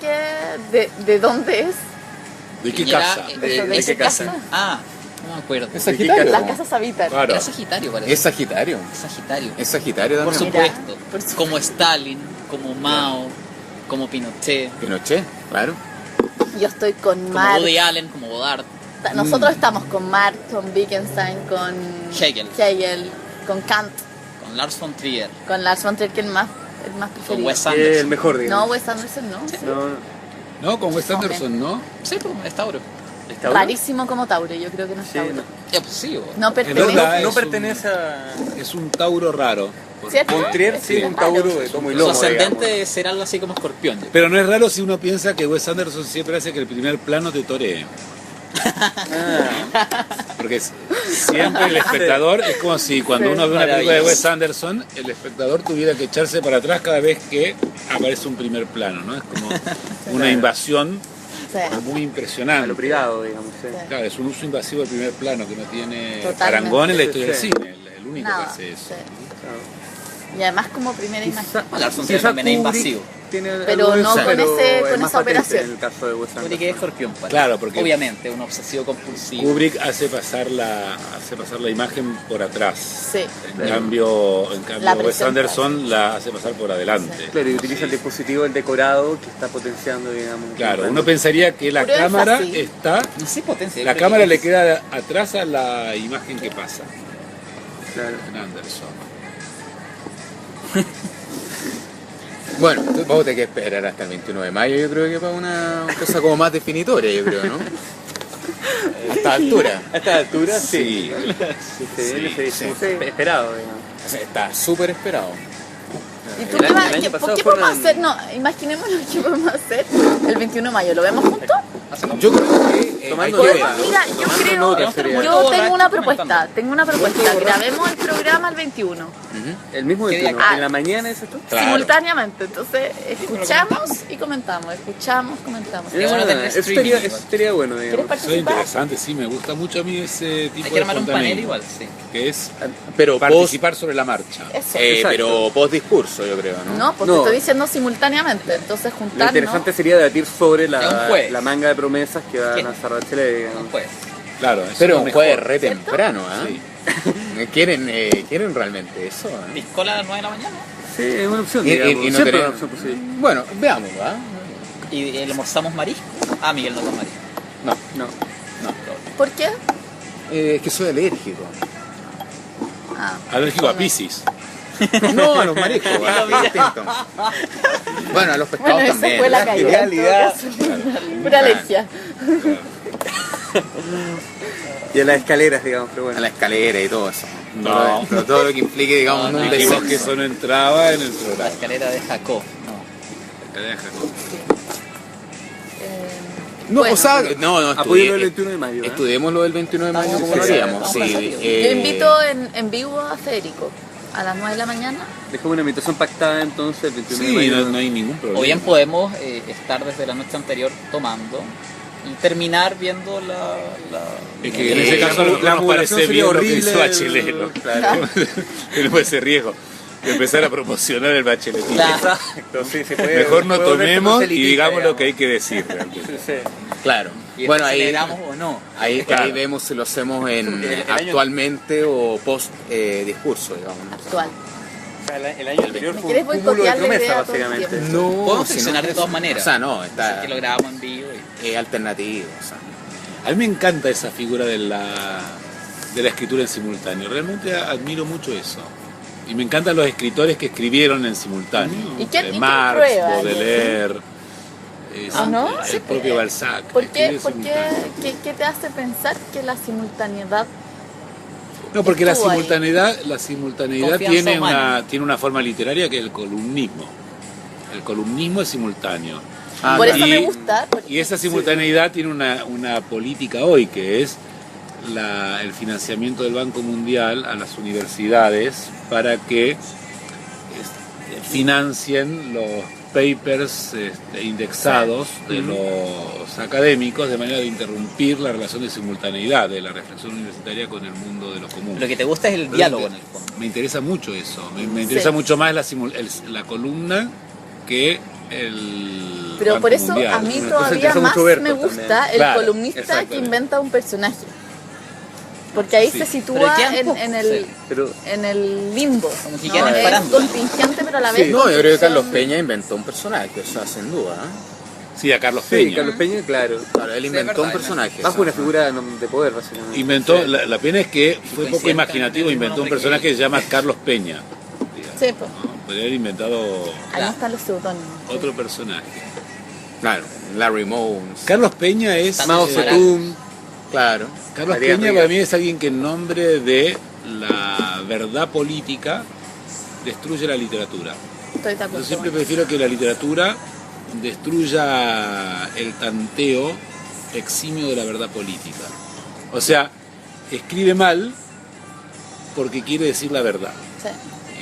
Piñera que... ¿De dónde es? ¿De qué Piñera, casa? ¿De qué casa? Ah, no me acuerdo. Es Sagitario. Las casas habitan. Claro. Era Sagitario, parece. Es Sagitario. Sagitario. Es Sagitario Por también. supuesto. Por supuesto. Como Stalin, como Mao, como Pinochet, Pinochet, claro. Yo estoy con como Marx. Woody Allen, como Godard. Nosotros estamos con Marx, con Wittgenstein, con Hegel. con Kant, Con Lars von Trier, con Lars von Trier, que es el más con preferido. Wes Que es Anderson. el mejor, No, digamos. Wes Anderson no. sí. No, No, con Wes Anderson, ¿no? Sí, pues, es Tauro. ¿está bueno? Rarísimo como Tauro, yo creo que no es Sí, Tauro. no. Ya, pues sí, vos. No En pertenece. verdad, No es pertenece a... Es un Tauro raro. ¿Cierto? Von Trier, Es sí, un raro. Tauro de tomo y Su lomo, ascendente digamos. será algo así como Escorpión. yo Pero no es raro si uno piensa que Wes Anderson siempre hace que el primer plano te toree. Porque siempre el espectador, es como si cuando Sí, uno ve una película de maravilloso. Wes Anderson, el espectador tuviera que echarse para atrás cada vez que aparece un primer plano, ¿no? Es como una invasión Sí. muy A impresionante. lo privado, digamos. Sí. Sí. Claro, es un uso invasivo del primer plano que no tiene Totalmente. parangón en la historia del Sí. cine, el único Nada, que hace eso. sí. Claro. Y además como primera imagen. Lars von Trier también es invasivo. Tiene Pero algo de no eso, con pero ese- es con más esa patente operación. En el caso de Wes Kubrick Anderson. es Escorpión, parece. Claro, porque Obviamente, un obsesivo compulsivo. Kubrick hace pasar la imagen por atrás. Sí. En cambio La Wes presión Anderson la hace pasar por adelante. Claro, y utiliza el dispositivo, el decorado, que está potenciando, digamos. Claro, uno pensaría que la Puro cámara énfasis. está, No sé potencia. la yo creo cámara que- le queda atrás a la imagen que pasa Claro. en Anderson. Bueno, entonces vamos a tener que esperar hasta el 21 de mayo, yo creo que para una cosa como más definitoria, yo creo, ¿no? A esta altura. A esta altura, Sí. sí. Esperado, digamos. O sea, está súper esperado. ¿Y tú El qué, año- vas- el año qué- pasado qué podemos fueron- hacer? No, imaginémonos qué podemos hacer el 21 de mayo. ¿Lo vemos juntos? Yo creo que Tomando hay que nota. ver. Mira, yo Tomando creo, nota sería. yo tengo una Borracho propuesta, comentando. tengo una propuesta. Grabemos el programa el 21, El mismo ¿Qué día 21. cae? En la mañana, ¿es esto? Claro. simultáneamente. Entonces, escuchamos y comentamos, escuchamos, comentamos. Qué bueno tener Eso streaming estaría, igual. eso estaría bueno, ¿Quieres digamos. Eso es participar? interesante, sí, me gusta mucho a mí ese tipo Hay de que armar un panel espontaneismo, igual, sí. que es Pero post, participar sobre la marcha. Eso. Exacto. pero post discurso, yo creo, ¿no? No, pues No. te estoy diciendo simultáneamente. Entonces, Lo juntarnos. interesante sería debatir sobre Es un jueves. la manga de promesas que va a ¿Qué? lanzar Bachelet, digamos. No puede. Claro, eso Pero es un lo jueves mejor. re ¿Cierto? temprano, ¿ah? Sí. ¿Quieren realmente eso? ¿eh? Discola a las 9 de la mañana. Sí, es una opción, Y- y- digamos. y no Siempre creen- es una opción posible. Bueno, veamos, ¿va? Y almorzamos marisco. Ah, Miguel no come marisco. No, No. no. ¿Por qué? Es que soy alérgico. Ah, Alérgico a Piscis. No, a los mariscos, es distinto. Bueno, a los pescados bueno, esa también. fue la La caída. en todo realidad. caso. Pura alergia. Y a las escaleras, digamos, pero A bueno. la escalera y todo eso. No. Todo lo que implique, digamos, No, un no, Dijimos que descenso. eso no entraba en el La programa. escalera de Jacob. No. No, Bueno. o sea, no, Apóyelo el 21 de mayo. ¿eh? estudiemos lo del 21 de mayo Estamos como lo sí, haríamos. estamos Sí, pensativos. Yo invito en vivo a Federico a las 9 de la mañana. Dejamos una invitación pactada entonces el 21 de Sí, mayo. no hay ningún problema. O bien podemos estar desde la noche anterior tomando y terminar viendo la... Es que en ese caso no la nos modulación parece sería bien lo que horrible. hizo Bachelet, ¿no? Claro. Tenemos ese riesgo de empezar a promocionar el bacheletismo. Claro. Exacto, sí, se puede. Mejor no puede volverse tomemos más y elitista, digamos lo que hay digamos. que decir realmente. Sí, sí. Claro. Y Bueno, después ahí, celebramos o no. ahí, Claro. ahí vemos si lo hacemos en El año- actualmente o post discurso, digamos. Actual. O sea, el año anterior ¿Me fue quieres un cúmulo de boicotear la promesas, idea todo el básicamente. tiempo? No, Podemos si funcionar no- de todas maneras. O sea, no, Así está que lo grabamos en vivo. alternativo. O sea. A mí me encanta esa figura de la escritura en simultáneo. Realmente admiro mucho eso. Y me encantan los escritores que escribieron en simultáneo. ¿Y quién Marx, prueba Baudelaire, no? el Sí, propio Balzac. ¿Por qué, escribe simultáneo. qué te hace pensar que la simultaneidad? No, porque la estuvo ahí? simultaneidad Confianza humana. tiene una forma literaria que es el columnismo. El columnismo es simultáneo. Por eso y- me gusta. Y esa simultaneidad tiene una política hoy, que es el financiamiento del Banco Mundial a las universidades para que financien los papers indexados de los académicos, de manera de interrumpir la relación de simultaneidad de la reflexión universitaria con el mundo de lo común. Lo que te gusta es el diálogo en el fondo. Me interesa mucho eso, me interesa mucho más la columna que el Pero Banco por eso Mundial. a mí Entonces todavía interesa más mucho Berto me también. gusta el Claro, columnista que exactamente. inventa un personaje. Porque ahí Sí. se Pero sitúa quedan en, pocos, en el, sí. Pero en el limbo. Como que ¿no? quedan en Es farándula. contingente, pero a la vez. No, yo creo que construcción. Carlos Peña inventó un personaje, o sea, sin duda. Sí, a Carlos sí, Peña. Carlos Peña, claro. Claro, él inventó verdad, un personaje. Bajo una figura de poder, básicamente. Inventó, la pena es que fue poco coincide imaginativo, también inventó un con un personaje que se llama Carlos Peña. Sí, pues. ¿No? Podría haber inventado Ahí están los seudónimos. otro personaje. Claro, Larry Mones. Carlos Peña es... Mao Zedong. Claro. Carlos María Peña Rivas. para mí es alguien que en nombre de la verdad política destruye la literatura. Estoy de Yo acuerdo. siempre prefiero que la literatura destruya el tanteo eximio de la verdad política. O sea, escribe mal porque quiere decir la verdad. Sí.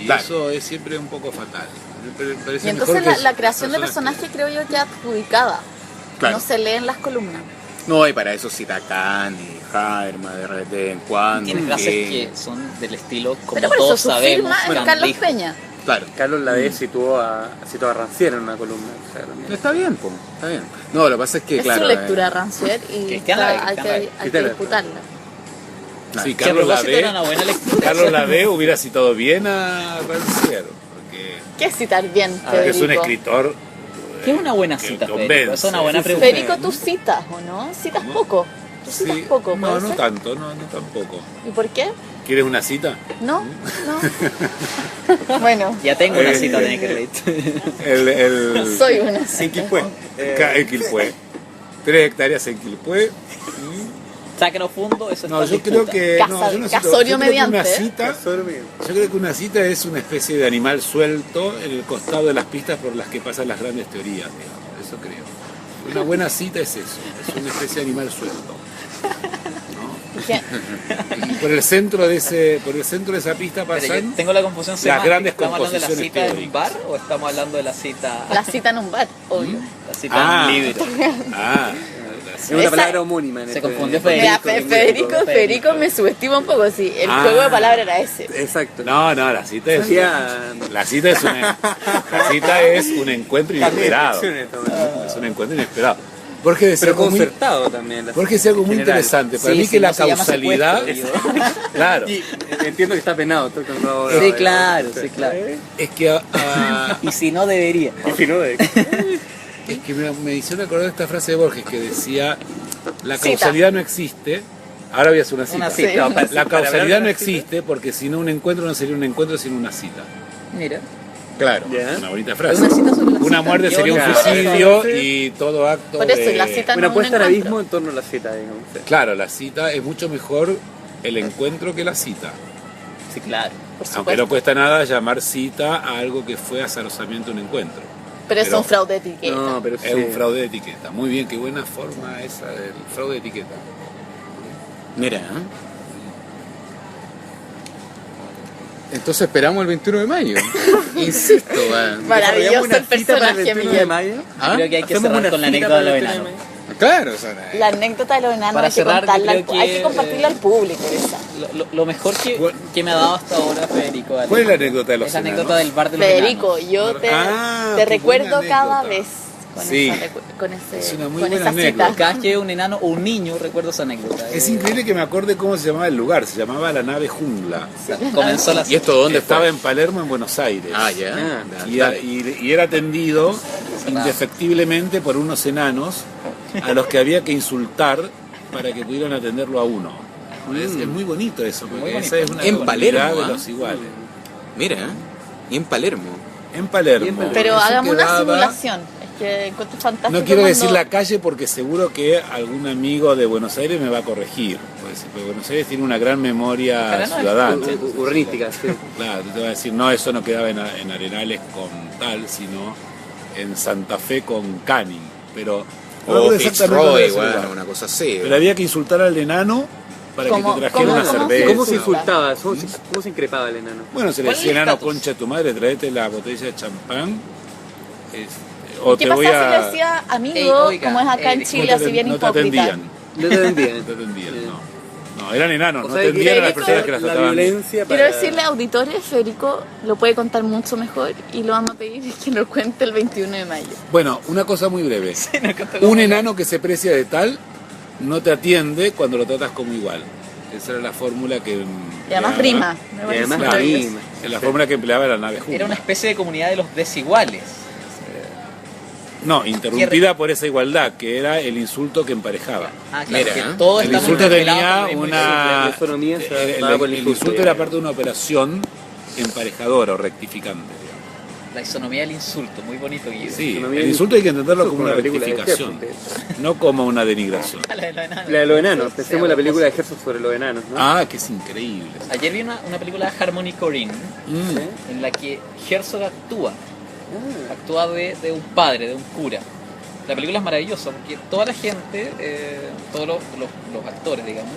Y Claro. eso es siempre un poco fatal. Me parece Y mejor entonces que la creación de las personas personaje creo yo que adjudicada. Claro. No se lee en las columnas. No, y para eso cita Kant y Habermas de vez en cuando. Tiene frases que son del estilo como Pero por eso todos su sabemos. firma es Kant Carlos dijo. Peña. Claro. Carlos Lavés situó a Rancière en una columna. O sea, también. Está bien, po, está bien. No, lo que pasa es que, Es claro. su lectura Rancière y Cristiana, hay Cristiana. que Cristiana. disputarla. Sí, Que a Carlos propósito era Lavés, una buena lectura. Carlos Lavés hubiera citado bien a Rancière, porque ¿Qué es citar bien, es un Federico? escritor. ¿Qué es una buena que cita, convence. Federico? Esa es una buena pregunta. Federico, tú citas, ¿o no? Citas poco. Tú citas Sí, poco, no, ¿puede no ser? tanto, no tampoco. ¿Y por qué? ¿Quieres una cita? No, no. Bueno, Ya tengo una cita de Neckerleit. El soy una En cita. Quilpué. en Quilpué. 3 hectáreas en Quilpué. Sacro fundo, eso No, está yo creo que. Casa- no, yo no cito- casorio yo creo que mediante. una cita. Yo creo que una cita es una especie de animal suelto en el costado de las pistas por las que pasan las grandes teorías, digamos. Eso creo. Una buena cita es eso, es una especie de animal suelto. ¿Qué? Y por el centro de esa pista Pero yo pasan. tengo la confusión semántica. grandes ¿Estamos hablando de la composiciones cita en un bar teóricas. o estamos hablando de la cita, La cita en un bar, obvio. la cita en un libro? Ah, Es una Esa- palabra homónima. En Se este- confundió Mira, Federico. Federico me subestima un poco, sí. El Ah. juego de palabras era ese. Exacto. no, la cita es. Hacía- La cita es un encuentro inesperado. Es un encuentro inesperado. Porque decía Pero algo muy, concertado también. porque decía algo muy en general. interesante. Para Sí, mí sí, que la no se llama causalidad. secuestro, Claro. Y entiendo que está penado. Estoy con un abogado. Sí, claro, sí, claro. Es que, Y si no, debería. Y si no, de- es que me hicieron acordar esta frase de Borges que decía: la causalidad no existe. Ahora voy a hacer una cita. Una cita. Sí. No, La Para causalidad hablar no de la cita. existe porque si no un encuentro no sería un encuentro sino una cita. Mira. Claro. Ya. Una bonita frase. Una cita sobre la Una cita. muerte Qué sería un bonito. suicidio Sí. y todo acto Por eso, de... y la cita Una no es un puesta en encuentro. abismo en torno a la cita, digamos. Claro, la cita es mucho mejor el encuentro que la cita. Sí, claro. Por Aunque supuesto. no cuesta nada llamar cita a algo que fue azarosamente un encuentro. Pero es pero- un fraude de etiqueta. No, pero Es un fraude de etiqueta. Muy bien, qué buena forma esa del fraude de etiqueta. Mira, ¿eh? Entonces esperamos el 21 de mayo. Insisto, weón. Maravilloso el Una cita para el personaje, 21 de Miguel. mayo. ¿Ah? Creo que hay que Hacemos cerrar una con la cita anécdota de para los el 21 de enanos. mayo. Claro, o sea, La anécdota de los enanos Para hay que cerrar, contarla, yo creo hay que que- compartirla al público esa. Lo mejor que me ha dado hasta ahora, Federico. Ale, ¿Cuál es la anécdota de los es la enanos? anécdota del bar de los Federico, enanos. yo te qué recuerdo buena cada anécdota. vez con, Sí. con ese, Es una muy con buena esa anécdota. cita. Cada vez que veo un enano o un niño, recuerdo esa anécdota. Es increíble que me acorde cómo se llamaba el lugar. Se llamaba la nave Jungla. Comenzó la ¿y esto dónde Estaba fue? en Palermo, en Buenos Aires. Ah, ya. Y era atendido indefectiblemente por unos enanos a los que había que insultar para que pudieran atenderlo a uno. Es muy bonito eso, porque Muy bonito. esa es una En comunidad Palermo, de ¿ah? los iguales. Mira, y en Palermo. En Palermo. Pero eso hagamos una quedaba- simulación. Es que encuentro fantástico. No quiero decir cuando- la calle porque seguro que algún amigo de Buenos Aires me va a corregir. Porque Buenos Aires tiene una gran memoria Ojalá no ciudadana. Urbanística, sí. Claro, te va a decir, no, eso no quedaba en Arenales con tal, sino en Santa Fe con Canning. Pero no O recuerdo exactamente dónde Fitzroy, era ese bueno, lugar. una cosa así. Pero había que insultar al enano para ¿Cómo- que te trajera una cómo cerveza. ¿Cómo se insulta? insultaba? ¿Cómo se increpaba el enano? Bueno, se le ¿Cuál es decía, el enano, estatus? concha de tu madre, traete la botella de champán. O ¿Qué te voy pasa si le a... decía amigo, Ey, oiga, como es acá en no Chile, no así te, bien no te hipócrita? atendían. No te entendían. No te atendían, no, eran enanos, O no sea, que atendían a las Federico, personas que las la trataban. violencia Quiero para- decirle a auditores, Federico lo puede contar mucho mejor y lo vamos a pedir que lo cuente el 21 de mayo. Bueno, una cosa muy breve. No, contó como- Un enano que se precia de tal no te atiende cuando lo tratas como igual. Esa era la fórmula que Y además empleaba- rima. Me Y parece además maravilloso. rima. Es la fórmula que empleaba la nave Era una Juma. especie de comunidad de los desiguales. No, interrumpida por esa igualdad, que era el insulto que emparejaba. Ah, claro, Mira, que ¿eh? todos El estamos insulto interpelados tenía por el mismo una... La economía se el- daba por el el insulto, insulto ya. era parte de una operación emparejadora o rectificante. digamos. insulto. La isonomía del insulto, muy bonito, Guido. Sí, Economía el del insulto hay que entenderlo Eso como fue una una película de rectificación, Herzog, no como una denigración. La de los enanos. La de los enanos. Pensemos en la película de Sí. Herzog sobre los enanos, ¿no? Ah, que es increíble. Ayer vi una película de Harmony Korine Mm. en la que Herzog actúa de un padre, de un cura. La película es maravillosa porque toda la gente, todos los actores, digamos,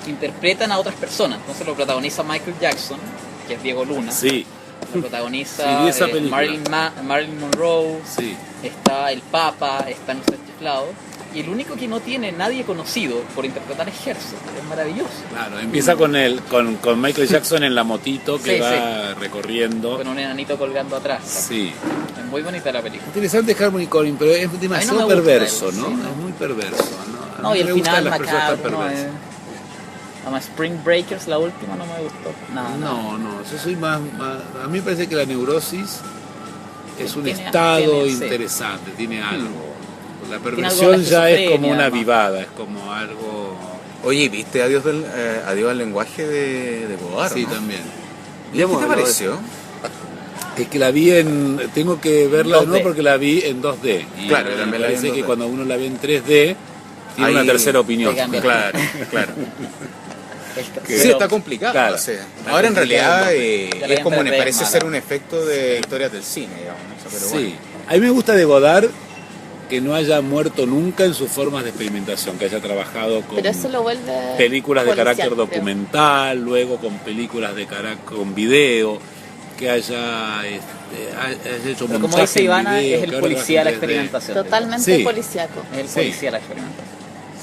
interpretan a otras personas. Entonces lo protagoniza Michael Jackson, que es Diego Luna. Sí, Lo protagoniza Sí, vi esa película. Marilyn Monroe. sí. Está el Papa, están los chiflados. Y el único que no tiene nadie conocido por interpretar es Herzog. Es maravilloso. Claro, empieza con Michael Jackson en la motito que Sí, va recorriendo. Con un enanito colgando atrás. Sí. Es muy bonita la película. Interesante Harmony Korine, pero es demasiado me gusta perverso, él, ¿no? sí, ¿no? Es muy perverso, ¿no? A No, mí y el me gustan final las personas tan macabro, ¿no? perversas. Además, Spring Breakers, la última, no me gustó. Nada, nada. No, yo soy más... A mí me parece que la neurosis es un Tiene- estado tiene, sí. interesante, tiene algo. La algo de perversión la ya es como esquizofrenia, una además. vivada, es como algo... Oye, ¿viste Adiós, Adiós al lenguaje de Godard? Sí, ¿no? también. ¿Y qué te pareció? Es que la vi en... Tengo que verla de 2D. nuevo porque la vi en 2D. Y Claro, me también la vi en parece que 2D. cuando uno la ve en 3D, tiene Ahí una tercera opinión. te cambia. Claro, claro. Que- Sí, está complicado. Claro. o sea. Está Ahora en complicado, realidad Ya la es como gente me parece mala. ser un efecto de historias del cine, digamos. o sea, pero Sí. bueno. A mí me gusta de Godard que no haya muerto nunca en sus formas de experimentación, que haya trabajado con Pero eso lo vuelve películas de policial, carácter creo. documental, luego con películas de carácter con video, que haya hecho Pero como montaje dice en Ivana, video, es el que ahora policía de la lo hacen 3D. experimentación. Totalmente Sí. policíaco. Es el Sí. policía de la experimentación.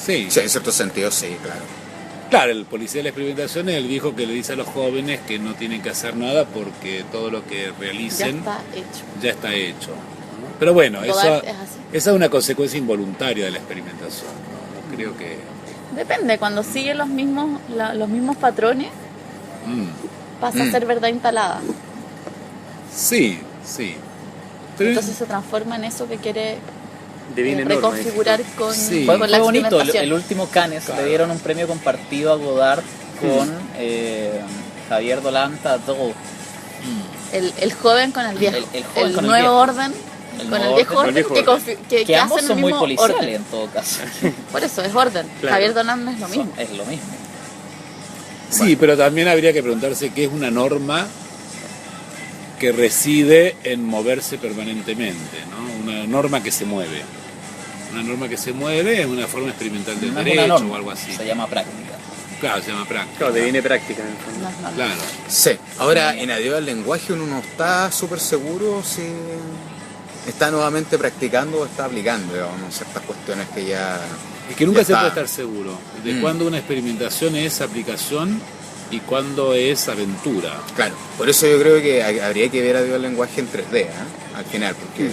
Sí. Sí, en cierto sentido, sí, claro. Claro, el policía de la experimentación es el viejo que le dice a los jóvenes que no tienen que hacer nada porque todo lo que Ya realicen está hecho. ya está hecho. Pero bueno, Godard esa es así. es una consecuencia involuntaria de la experimentación. No creo que... Depende, cuando sigue los mismos patrones, pasa a ser verdad instalada. Sí, sí. Pero Entonces se transforma en eso que quiere Devine norma, reconfigurar con, Sí. Fue, con la fue bonito, experimentación. el último Cannes Claro. le dieron un premio compartido a Godard con Javier Dolan Tadot. El joven con el viejo. El joven con el nuevo viejo. orden El con nuevo el viejo orden. orden, Con el viejo que ambos hacen son el muy mismo policiales orden. en todo caso. Por eso es orden. Claro. Javier Dolan es lo mismo. Es lo mismo. Sí, pero también habría que preguntarse qué es una norma que reside en moverse permanentemente, ¿no? Una norma que se mueve. Una norma que se mueve es una forma experimental del No es una derecho norma, o algo así. se llama práctica. Claro, se llama práctica. Claro, devine práctica en el fondo. No es normal. Claro. Sí. Ahora, en Adiós al lenguaje uno no está súper seguro si está nuevamente practicando o está aplicando, digamos, ciertas cuestiones que ya... Es que nunca ya se está. puede estar seguro de Mm. cuándo una experimentación es aplicación y cuándo es aventura. Claro, por eso yo creo que habría que ver Adiós al lenguaje en 3D, al final, porque...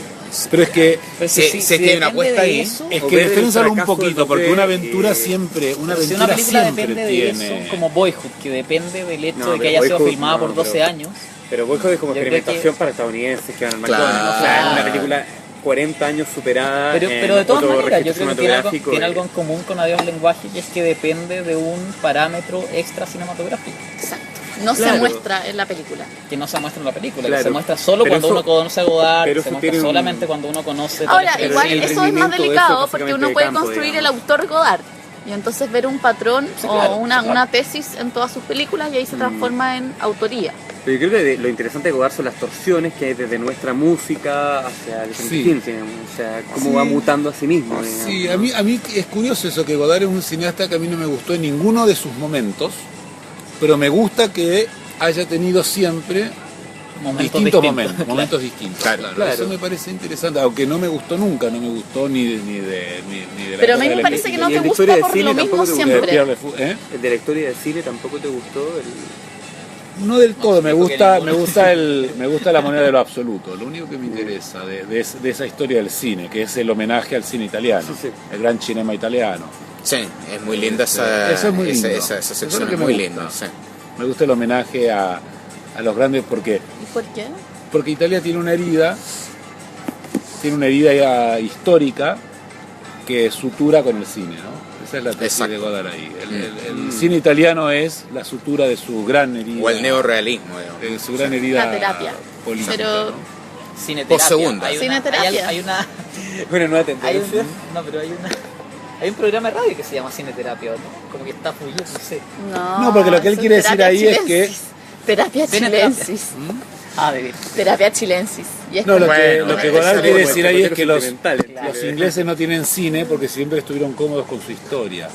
Pero es que Pero Sí, sé que hay una depende apuesta de ahí. eso, es O que ver el diferencialo un fracaso poquito, del porque papel una aventura y- siempre, una si una aventura película siempre depende de tiene. eso, como Boyhood, que depende del hecho No, de que pero haya sido Boyhood filmada no, por 12 pero- años. Pero Boyhood es como Yo creo experimentación que- para estadounidenses que van al Claro. McDonald's. O sea, es una película 40 años superada. Pero de todas otro maneras, yo registro creo que tiene algo, cinematográfico. tiene algo en común con Adiós Lenguaje, y es que depende de un parámetro extra cinematográfico, Exacto. No se Claro. muestra en la película. que no se muestra en la película, Claro. que se muestra solo Pero cuando eso- uno conoce a Godard, pero se eso muestra tiene un- solamente cuando uno conoce... Ahora, Pero igual el eso es más rendimiento de eso delicado es porque básicamente uno de puede campo, construir digamos. el autor Godard y entonces ver un patrón Sí, claro, o una, sí, claro. una tesis en todas sus películas y ahí se transforma en autoría. Pero yo creo que lo interesante de Godard son las torsiones que hay desde nuestra música hacia el Sí. cine, digamos. O sea, cómo Sí. va mutando a sí mismo. digamos, Sí, ¿no? a mí es curioso eso, que Godard es un cineasta que a mí no me gustó en ninguno de sus momentos, pero me gusta que haya tenido siempre distintos momentos, momentos distintos. Claro, Claro. Eso me parece interesante, aunque no me gustó nunca, no me gustó ni de la Pero a mí época me de parece que no y te el de gusta historia de por cine lo tampoco mismo te gusta. de siempre. Pierre Le Fou, ¿eh? El de la historia del cine tampoco te gustó. No del todo, me sí, porque gusta, ninguno- me gusta la moneda de lo absoluto. Lo único que me interesa de esa historia del cine, que es el homenaje al cine italiano, Sí, sí. el gran cinema italiano. Sí, es muy linda esa, Eso es muy lindo. esa Eso es sección, lo que es me muy gusta. linda. Sí. Me gusta el homenaje a los grandes porque ¿Y por qué? Italia tiene una herida ya histórica que sutura con el cine, ¿no? Esa es la tesis Exacto. de Godard ahí. El cine italiano es la sutura de su gran herida. O el neorrealismo, digamos. de su gran herida La terapia. política, Pero- ¿no? Cineterapia. Postsegunda. Hay una- Cineterapia. Hay una... Bueno, nueva Hay tendencia. no, pero hay un programa de radio que se llama Cineterapia, ¿no? Como que está fluyendo, no sé. No, porque lo que él eso quiere es decir terapia ahí es que- chilensis. Terapia Cineterapia. chilensis. Ah, de ver. Terapia chilensis. Y es No, lo como- que, Bueno, lo que eso Godard es quiere como decir el ahí es que cocotero los sentimental. los ingleses no tienen cine porque siempre estuvieron cómodos con su historia.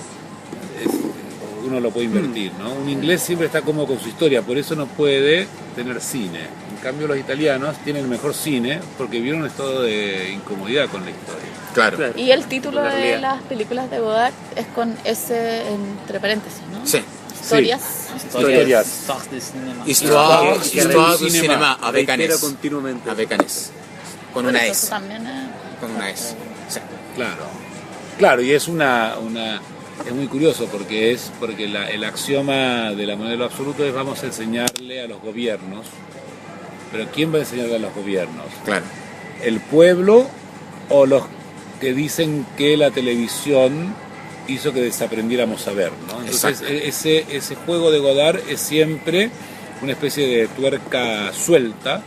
Uno lo puede invertir, ¿no? Un inglés siempre está cómodo con su historia, por eso no puede tener cine. En cambio los italianos tienen el mejor cine porque vivieron un estado de incomodidad con la historia. Claro. Claro. Y el título La de realidad. las películas de Godard es con S entre paréntesis, ¿no? Sí. Historias. Historias. Stars de cinema. Histoire que Histoire du cinéma. cinéma avec un Reitero S. continuamente. Avec un S. Con Por una eso S. también es- Con una S. Sí. Claro. Claro, y es es muy curioso porque el axioma de la moneda de lo absoluto es vamos a enseñarle a los gobiernos. Pero ¿quién va a enseñarle a los gobiernos? Claro. ¿El pueblo o los que dicen que la televisión hizo que desaprendiéramos a ver, ¿no? Entonces Exacto. ese juego de Godard es siempre una especie de tuerca suelta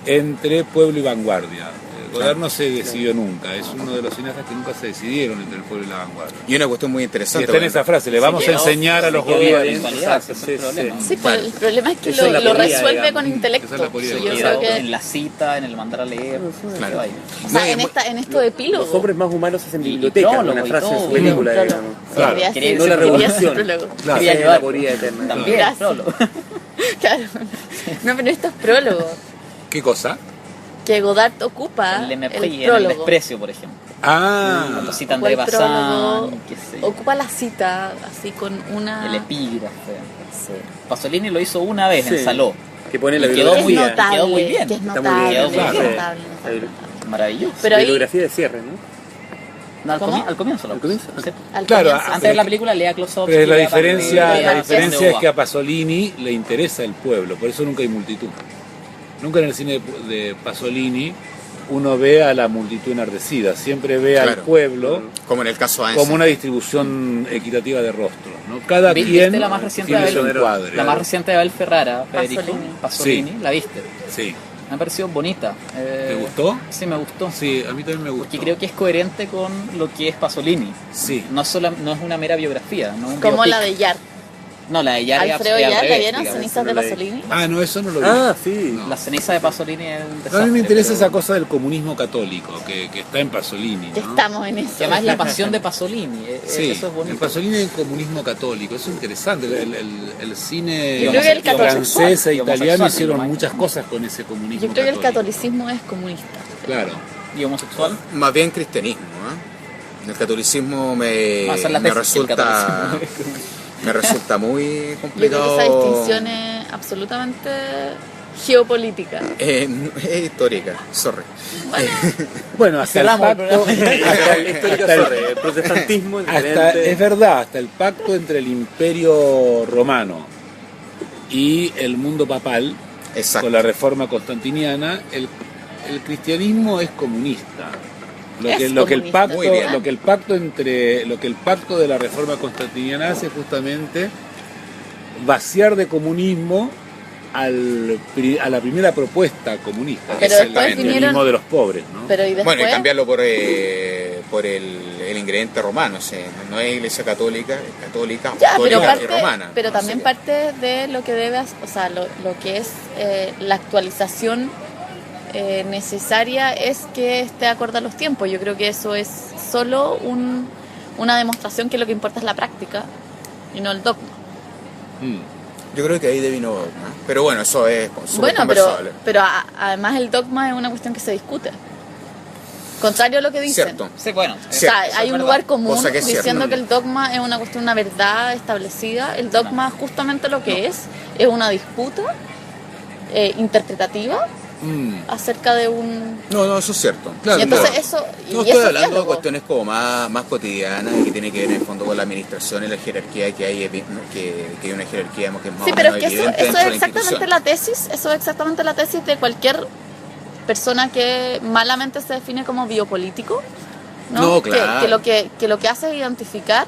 entre pueblo y vanguardia. Godard no se decidió nunca, es uno de los cineastas que nunca se decidieron entre el pueblo y la vanguardia. Y una cuestión muy Y interesante. está en bueno, esa frase, le vamos a enseñar a los quedó gobiernos. en calidad, ese es el Sí, problema. sí. Sí, pues el problema es que Esa es la lo teoría, resuelve digamos. con intelecto. Esa es la teoría. Yo Y creo que, en la cita, en el mandar a leer, Claro. todo ahí. o sea, No, en esto de epílogo. Los hombres más humanos hacen Y biblioteca, prólogo una y frase en todo. su película, Prólogo. digamos. Claro. Quería Quería decir- No la quería revolución. decir prólogo. Claro. Quería Esa es ayudar. la teoría eterna. También, Gracias. prólogo. Claro. No, pero esto es prólogo. ¿Qué cosa? Que Godard ocupa Le el en el prólogo. desprecio, por ejemplo. Ah, Cuando citan Ocupó de el prólogo, Bazán, qué sé yo. ocupa la cita así con una... El epígrafe. Sí. Pasolini lo hizo una vez en Sí. Saló. Que pone Y la quedó Es muy bien, bibliografía. notable, quedó muy bien. que es Está muy notable, bien, es claro. notable, La notable. Maravilloso. Pero ahí, bibliografía de cierre, ¿no? No, al, ¿Cómo? al comienzo. ¿Al comienzo? Sí. al Claro, comienzo, Antes de la película lea Close-Up. pero la diferencia es que que a Pasolini le interesa el pueblo, por eso nunca hay multitud. Nunca en el cine de Pasolini uno ve a la multitud enardecida, siempre ve al Claro. pueblo como en el caso de como una distribución equitativa de rostros, ¿no? Cada quien la más reciente tiene de su Abel, encuadre. la más reciente de Abel Ferrara, Federico Pasolini. Pasolini, ¿la viste? Sí. Me ha parecido bonita. ¿Te gustó? Sí, me gustó. Sí, a mí también me gustó. Porque creo que es coherente con lo que es Pasolini. Sí. No es una mera biografía, no un como biopic. la de Yar. No, la de Yar es Alfredo al Yar, ¿la revés, vieron? digamos. Cenizas de no la vi. Pasolini. Ah, no, eso no lo vi. Ah, sí. La ceniza de Pasolini es un No, desastre. a mí me interesa pero- esa cosa del comunismo católico que está en Pasolini, Que ¿no? estamos en eso. Que además es la pasión de Pasolini. Sí, Eso es el bonito. Pasolini es el comunismo católico, eso es interesante. El cine Yo creo que el francés e y italiano homosexual, hicieron lo más. muchas cosas con ese comunismo Yo creo que el católico. catolicismo es comunista. Claro. ¿Y homosexual? Más bien cristianismo. ¿Eh? El catolicismo Ah, esa es la me tesis, el resulta muy Yo creo complicado. que esa distinción es absolutamente geopolítica. Es histórica, sorry. Bueno, Bueno, hasta el Cerramos el pacto, El protestantismo es hasta- diferente. es verdad, hasta el pacto entre el imperio romano y el mundo papal, Exacto. con la reforma constantiniana, el cristianismo es comunista. Lo que el comunista. pacto, Muy bien. lo que el pacto de la Reforma Constantiniana hace justamente vaciar de comunismo a la primera propuesta comunista, que Pero es el después cristianismo de los pobres, ¿no? Pero y después, Bueno, y cambiarlo por el ingrediente romano, o sea, no es iglesia católica, es católica, ya, pero, apostólica y romana. pero ¿no? también Así parte de lo que debe, o sea, lo que es la actualización necesaria es que esté acorde a los tiempos. Yo creo que eso es solo una demostración que lo que importa es la práctica y no el dogma. yo creo que ahí devino dogma. Pero bueno, eso es súper Bueno, conversable. pero además el dogma es una cuestión que se discute. Contrario a lo que dicen. Cierto. Sí, bueno, O sea, Cierto, hay un lugar común Cosa que es diciendo cierto. que el dogma es una cuestión, una verdad establecida. El dogma justamente lo que es una disputa interpretativa acerca de un... No, eso es cierto. y entonces claro. eso... No, y estoy eso es hablando de diálogo. cuestiones como más cotidianas y que tiene que ver en el fondo con la administración y la jerarquía que hay, que hay una jerarquía digamos, que es más Sí, o pero es menos que eso evidente es dentro de la exactamente institución. la tesis, eso es exactamente la tesis de cualquier persona que malamente se define como biopolítico, ¿no? No, claro. Que lo que hace es identificar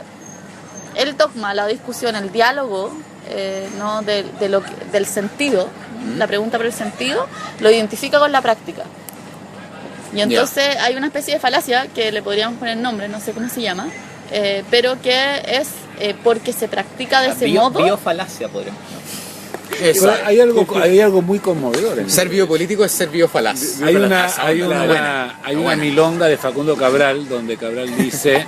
el dogma, la discusión, el diálogo, ¿no? del sentido, la pregunta por el sentido, lo identifica con la práctica. Y entonces hay una especie de falacia que le podríamos poner nombre, no sé cómo se llama, pero que es porque se practica de ese modo. biofalacia podríamos. Eso. Hay algo muy conmovedor en Ser biopolítico es ser biofalaz. Hay una Buena. milonga de Facundo Cabral donde Cabral dice,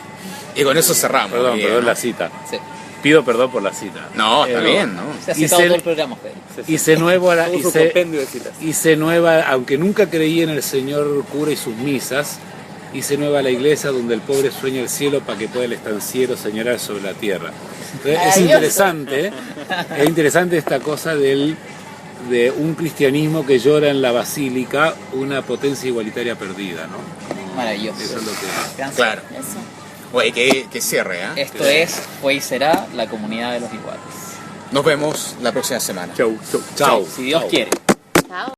Y con eso cerramos. perdón bien, la cita, Sí. pido perdón por la cita. No, está bien, ¿no? Se ha Y citado se- todo el programa, Pedro. Y se nueva Todo su compendio de citas. y se nueva, aunque nunca creí en el señor cura y sus misas, y se nueva la iglesia donde el pobre sueña el cielo para que pueda el estanciero señorar sobre la tierra. Entonces, es interesante esta cosa de un cristianismo que llora en la basílica una potencia igualitaria perdida, ¿no? Como Maravilloso. eso es lo que... Claro. Eso. Oye, que cierre, ¿eh? Esto es, fue y será la comunidad de los iguales. Nos vemos la próxima semana. Chau. Si Dios quiere. Chao.